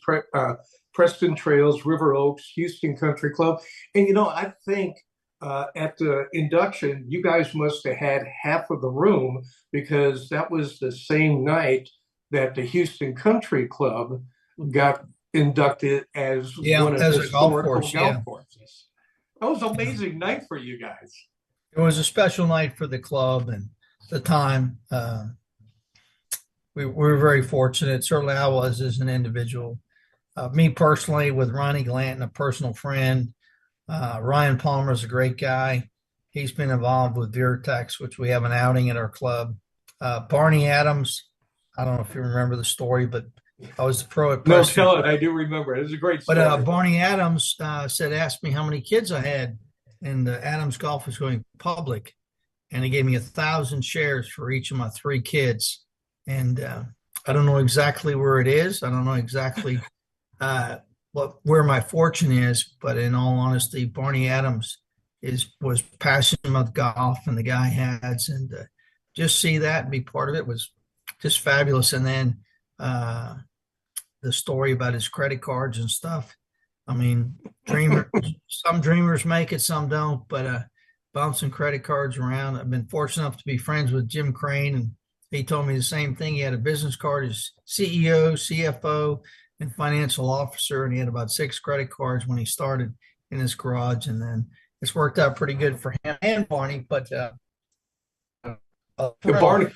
Preston Trails, River Oaks, Houston Country Club. And, I think at the induction, you guys must have had half of the room, because that was the same night that the Houston Country Club got inducted as one of the historical golf courses. That was an amazing night for you guys. It was a special night for the club and the time. We were very fortunate. Certainly I was as an individual. Me personally, with Ronnie Glanton, a personal friend. Ryan Palmer is a great guy. He's been involved with Veritex, which we have an outing at our club. Barney Adams, I don't know if you remember the story, but I was the pro at Preston. No, tell it. I do remember it. It was a great story. But Barney Adams asked me how many kids I had, and Adams Golf was going public, and he gave me 1,000 shares for each of my 3 kids. And I don't know exactly where it is. I don't know exactly where my fortune is, but in all honesty, Barney Adams was passionate about golf, and the guy has, and just see that and be part of it was just fabulous. And then the story about his credit cards and stuff. I mean, some dreamers make it, some don't, but bouncing credit cards around. I've been fortunate enough to be friends with Jim Crane, and he told me the same thing. He had a business card as CEO, CFO, and financial officer, and he had about 6 credit cards when he started in his garage. And then it's worked out pretty good for him and Barney, but Barney,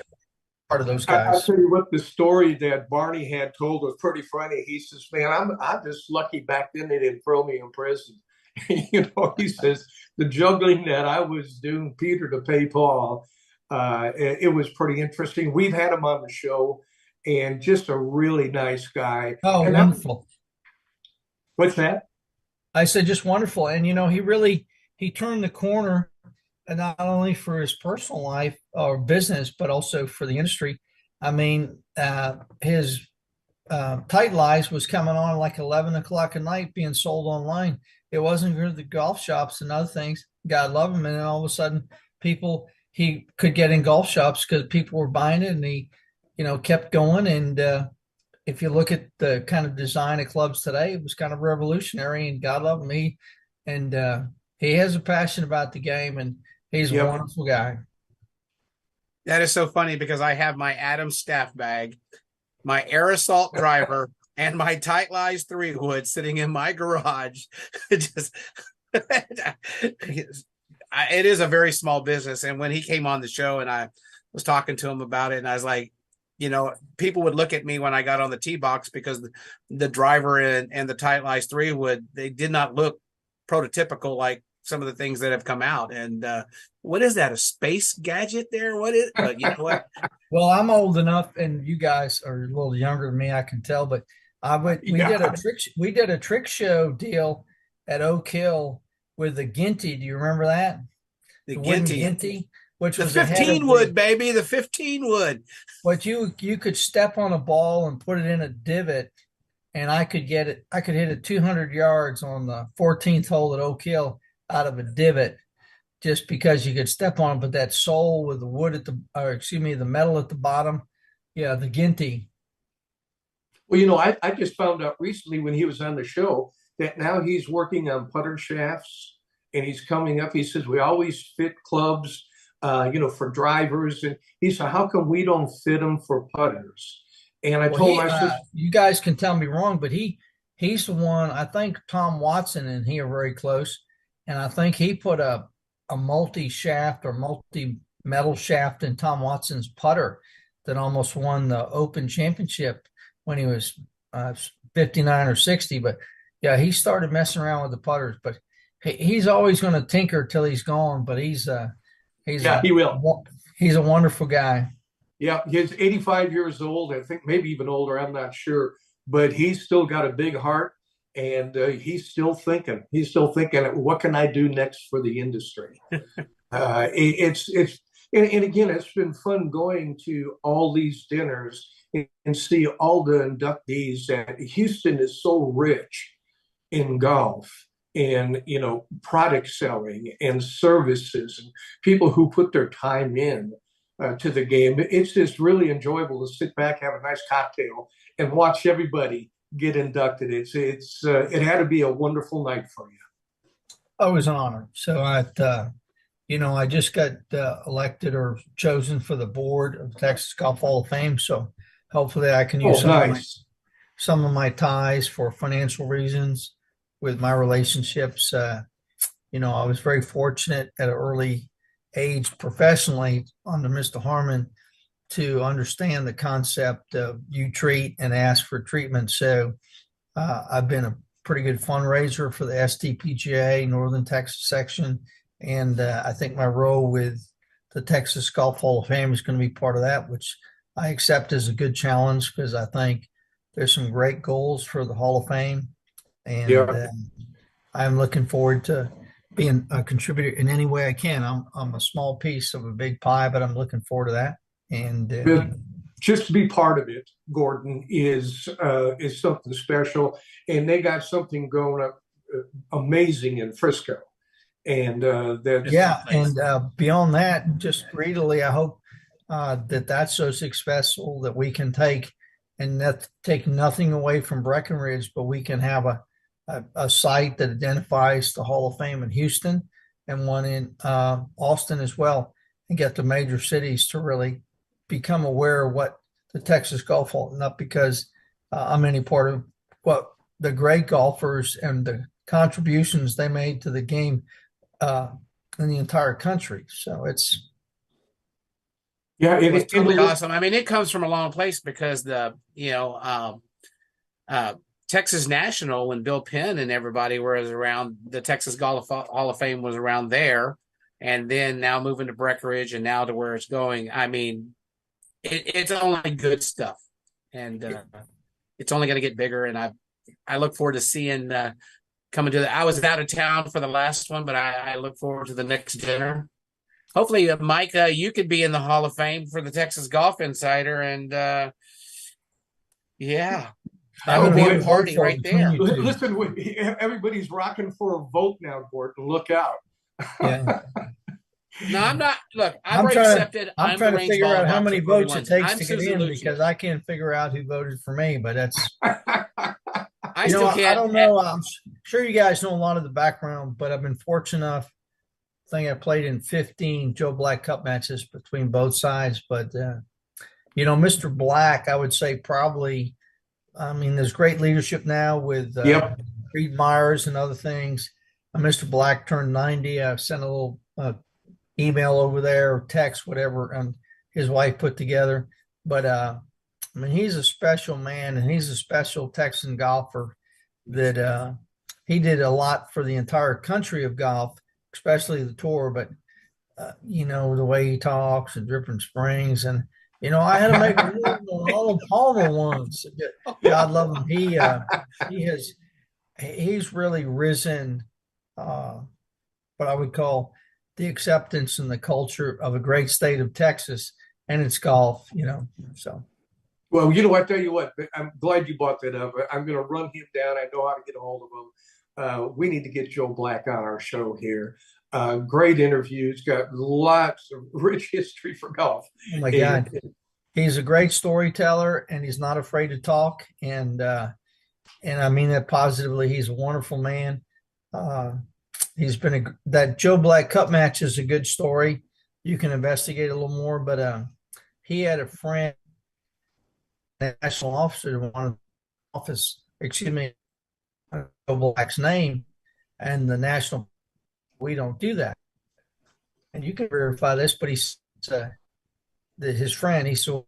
part of those guys. I'll tell you what, the story that Barney had told was pretty funny. He says, man, I'm just lucky back then they didn't throw me in prison. He says, the juggling that I was doing, Peter to pay Paul, it was pretty interesting. We've had him on the show, and just a really nice guy. Oh, and wonderful. What's that? I said, just wonderful. And, he turned the corner, and not only for his personal life or business, but also for the industry. I mean, his Tight Lies was coming on like 11 o'clock at night, being sold online. It wasn't for the golf shops and other things. God love him. And then all of a sudden, he could get in golf shops because people were buying it, and he, kept going. And if you look at the kind of design of clubs today, it was kind of revolutionary, and God love him. He has a passion about the game, and he's a wonderful guy. That is so funny, because I have my Adams staff bag, my Air Assault driver, and my Tight Lies 3-wood sitting in my garage. It is a very small business. And when he came on the show and I was talking to him about it, and I was like, people would look at me when I got on the tee box, because the driver and the Tight Lies 3-wood, they did not look prototypical like some of the things that have come out. And what is that, a space gadget there? What is but you know what? Well, I'm old enough, and you guys are a little younger than me, I can tell, but we did a trick show deal at Oak Hill with the Ginty. Do you remember that? The Ginty, which was the 15-wood, baby, the 15-wood. But you could step on a ball and put it in a divot, and I could hit it 200 yards on the 14th hole at Oak Hill out of a divot, just because you could step on it. But that sole with the wood the metal at the bottom, the Ginty. Well, I just found out recently when he was on the show that now he's working on putter shafts, and he's coming up. He says, we always fit clubs, for drivers. And he said, how come we don't fit them for putters? And I told my sister, you guys can tell me wrong, but he's the one. I think Tom Watson and he are very close. And I think he put a a multi-shaft or multi-metal shaft in Tom Watson's putter that almost won the Open Championship when he was 59 or 60. But yeah, he started messing around with the putters, but he's always going to tinker till he's gone. But he will. He's a wonderful guy. Yeah, he's 85 years old. I think maybe even older. I'm not sure, but he's still got a big heart, and he's still thinking. He's still thinking, what can I do next for the industry? And again, it's been fun going to all these dinners and see all the inductees. And Houston is so rich in golf and, product selling and services and people who put their time in to the game. It's just really enjoyable to sit back, have a nice cocktail, and watch everybody get inducted. It had to be a wonderful night for you. Oh, it was an honor. So I just got elected or chosen for the board of Texas Golf Hall of Fame. So hopefully I can use some of my ties for financial reasons with my relationships. I was very fortunate at an early age professionally under Mr. Harmon to understand the concept of you treat and ask for treatment. So I've been a pretty good fundraiser for the STPGA Northern Texas section. And I think my role with the Texas Golf Hall of Fame is going to be part of that, which I accept as a good challenge because I think there's some great goals for the Hall of Fame. And I'm looking forward to being a contributor in any way I can. I'm a small piece of a big pie, but I'm looking forward to that. And just to be part of it, Gordon, is something special. And they got something going up amazing in Frisco. And beyond that, just greedily, I hope that's so successful that we can take nothing away from Breckenridge, but we can have a site that identifies the Hall of Fame in Houston and one in Austin as well, and get the major cities to really become aware of what the Texas Golf Hall, not because I'm any part of what the great golfers and the contributions they made to the game in the entire country. So it's totally awesome. I mean, it comes from a long place because Texas National, when Bill Penn and everybody was around, the Texas Golf Hall of Fame was around there, and then now moving to Breckenridge and now to where it's going. I mean, it's only good stuff, and it's only going to get bigger. And I look forward to seeing coming to I was out of town for the last one, but I look forward to the next dinner. Hopefully, Mike, you could be in the Hall of Fame for the Texas Golf Insider, and that would be a party right there. Listen, everybody's rocking for a vote now, Gordon. Look out. Yeah. No, I'm not. Look, I'm accepted. I'm trying to figure out how many votes it takes to get in because I can't figure out who voted for me, but that's. I don't know. I'm sure you guys know a lot of the background, but I've been fortunate enough. I think I played in 15 Joe Black Cup matches between both sides. But, Mr. Black, I would say probably, there's great leadership now with Reed Myers and other things. Mr. Black turned 90. I sent a little email over there, or text, whatever, and his wife put together. But, he's a special man, and he's a special Texan golfer that he did a lot for the entire country of golf, especially the tour. But, the way he talks and Dripping Springs. And, I had to make a move on Arnold Palmer once. God love him. He's really risen what I would call the acceptance and the culture of a great state of Texas and its golf, so. Well, I tell you what, I'm glad you brought that up. I'm going to run him down. I know how to get a hold of him. We need to get Joe Black on our show here. Great interviews, got lots of rich history for golf. Oh my God. He's a great storyteller, and he's not afraid to talk. And I mean that positively. He's a wonderful man. He's been that Joe Black Cup match is a good story. You can investigate a little more, but he had a friend, national officer, wanted office, Joe Black's name, and the national, we don't do that. and you can verify this, but his friend, he saw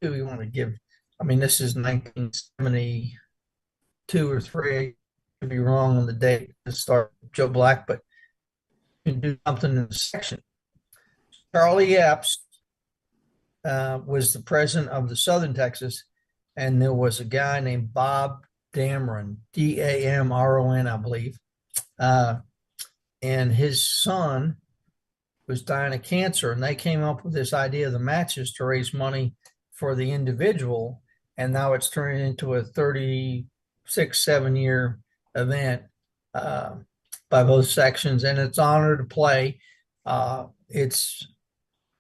who he wanted to give. I mean, this is 1972 or 3. I could be wrong on the date to start Joe Black, but you can do something in the section. Charlie Epps was the president of the Southern Texas, and there was a guy named Bob Dameron, Damron, I believe. And his son was dying of cancer, and they came up with this idea of the matches to raise money for the individual, and now it's turning into a 36-7 year event by both sections, and it's an honor to play. It's,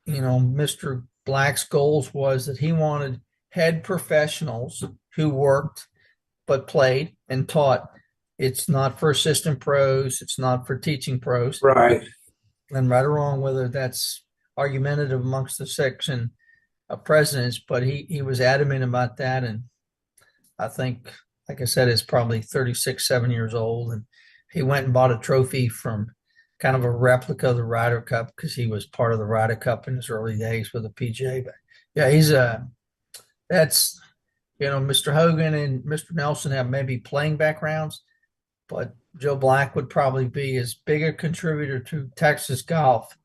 Mr. Black's goals was that he wanted head professionals who worked but played and taught. It's not for assistant pros. It's not for teaching pros. Right. And right or wrong, whether that's argumentative amongst the section of presidents, but he was adamant about that. And I think, like I said, it's probably 36-7 years old. And he went and bought a trophy from kind of a replica of the Ryder Cup because he was part of the Ryder Cup in his early days with the PGA. But yeah, that's Mr. Hogan and Mr. Nelson have maybe playing backgrounds, but Joe Black would probably be as big a contributor to Texas golf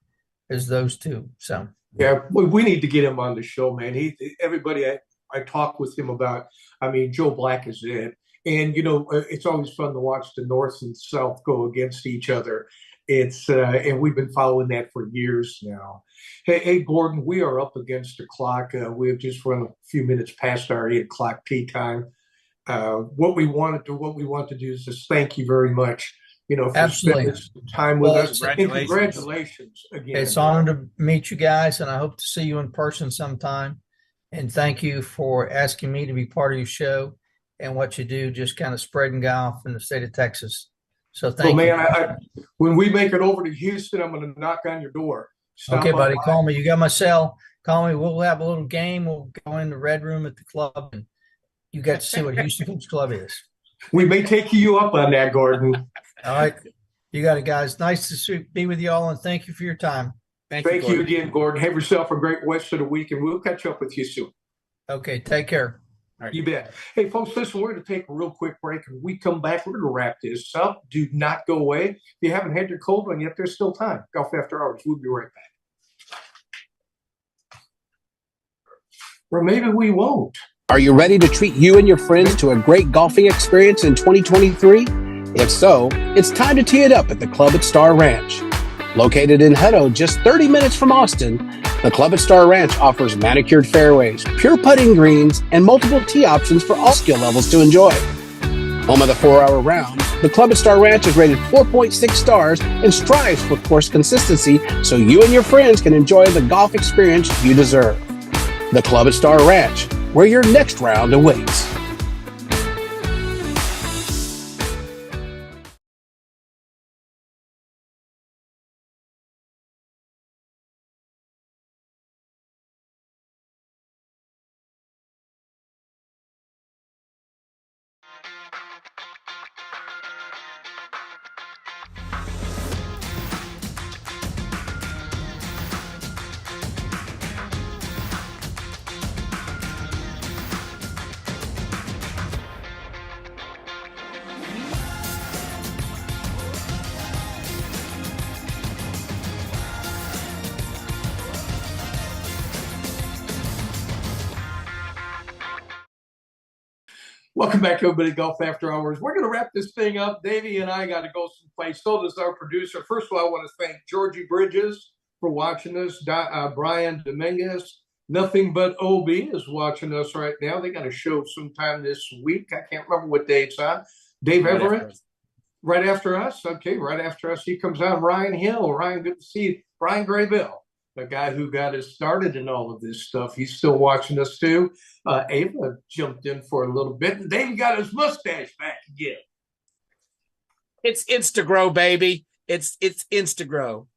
as those two. So yeah, we need to get him on the show, man. Everybody I talk with him about, I mean, Joe Black is it. And, it's always fun to watch the North and South go against each other. And we've been following that for years now. Hey, Gordon, we are up against the clock. We have just run a few minutes past our 8 o'clock tee time. What we want to do is just thank you very much, for absolutely spending time with us. Congratulations. Congratulations again. It's an honor to meet you guys, and I hope to see you in person sometime. And thank you for asking me to be part of your show and what you do, just kind of spreading golf in the state of Texas. So thank you. Man, when we make it over to Houston, I'm going to knock on your door. Okay, buddy, call me. You got my cell. Call me. We'll have a little game. We'll go in the red room at the club, and you get to see what Houston Coach Club is. We may take you up on that, Gordon. All right. You got it, guys. Nice to be with you all, and thank you for your time. Thank you again, Gordon. Have yourself a great rest of the week, and we'll catch up with you soon. Okay, take care. All right. You bet. Hey, folks, listen, we're going to take a real quick break. And when we come back, we're going to wrap this up. Do not go away. If you haven't had your cold one yet, there's still time. Golf After Hours. We'll be right back. Or maybe we won't. Are you ready to treat you and your friends to a great golfing experience in 2023? If so, it's time to tee it up at the Club at Star Ranch. Located in Hutto, just 30 minutes from Austin, the Club at Star Ranch offers manicured fairways, pure putting greens, and multiple tee options for all skill levels to enjoy. Home of the 4-hour round, the Club at Star Ranch is rated 4.6 stars and strives for course consistency so you and your friends can enjoy the golf experience you deserve. The Club at Star Ranch, where your next round awaits. Welcome back, everybody. Golf After Hours. We're going to wrap this thing up. Davey and I got to go someplace. So does our producer. First of all, I want to thank Georgie Bridges for watching us. Brian Dominguez, Nothing But OB is watching us right now. They got a show sometime this week. I can't remember what day it's on. Dave Everett, right after us. Okay, right after us. He comes on. Ryan Hill. Ryan, good to see you. Brian Graybill, the guy who got us started in all of this stuff. He's still watching us too. Ava jumped in for a little bit, and Dave got his mustache back again. It's Instagrow, baby. It's Instagrow.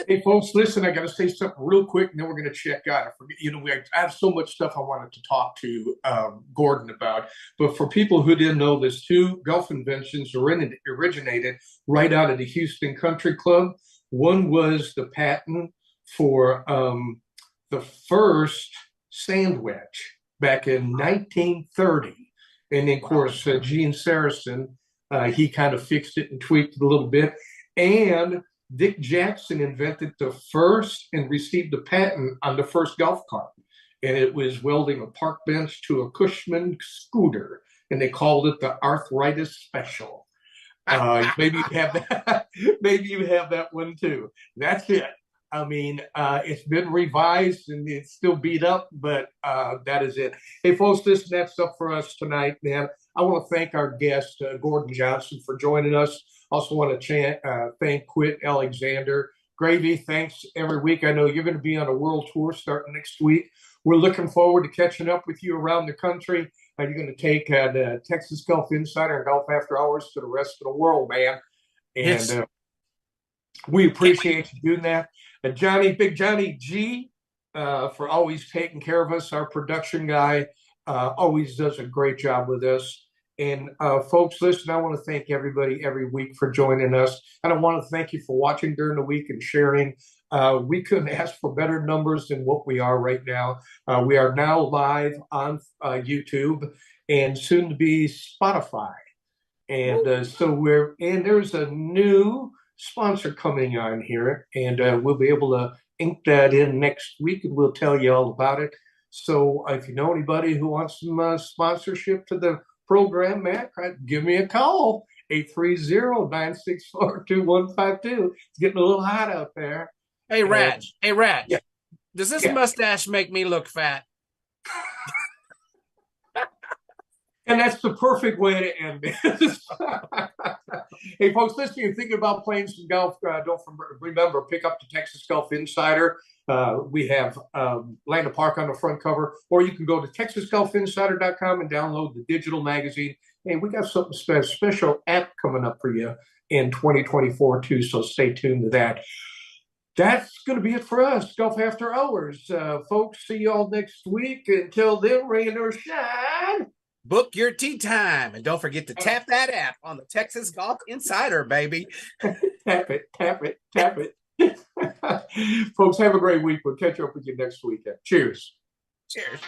Hey, folks, listen, I got to say something real quick, and then we're going to check out. I forget, I have so much stuff I wanted to talk to Gordon about. But for people who didn't know this, 2 golf inventions originated right out of the Houston Country Club. One was the patent for the first sand wedge back in 1930. And then, of course, Gene Saracen, he kind of fixed it and tweaked it a little bit. And Dick Jackson invented the first and received the patent on the first golf cart. And it was welding a park bench to a Cushman scooter. And they called it the Arthritis Special. Maybe you have that. Maybe you have that one too. That's it. I mean, it's been revised and it's still beat up, but that is it. Hey, folks, that's up for us tonight, man. I want to thank our guest, Gordon Johnson, for joining us. Also want to thank Quint Alexander. Gravy, thanks every week. I know you're going to be on a world tour starting next week. We're looking forward to catching up with you around the country. You're going to take the Texas Golf Insider and Golf After Hours to the rest of the world, man. And Yes. We appreciate you doing that. And Johnny, Big Johnny G, for always taking care of us. Our production guy always does a great job with us. And folks, listen, I want to thank everybody every week for joining us. And I want to thank you for watching during the week and sharing. We couldn't ask for better numbers than what we are right now. We are now live on YouTube and soon to be Spotify. And and there's a new sponsor coming on here, and we'll be able to ink that in next week, and we'll tell you all about it. So if you know anybody who wants some sponsorship to the program, Matt, give me a call, 830-964-2152. It's getting a little hot out there. Hey, Rat. Yeah. Does this Yeah. mustache make me look fat? And that's the perfect way to end this. Hey, folks, listen, you're thinking about playing some golf, remember, pick up the Texas Golf Insider. We have Land of Park on the front cover, or you can go to texasgolfinsider.com and download the digital magazine. Hey, we got something special app coming up for you in 2024, too, so stay tuned to that. That's going to be it for us, Golf After Hours. Folks, see you all next week. Until then, rain or shine. Book your tee time, and don't forget to tap that app on the Texas Golf Insider, baby. Tap it, tap it, tap it. Folks, have a great week. We'll catch up with you next weekend. Cheers. Cheers.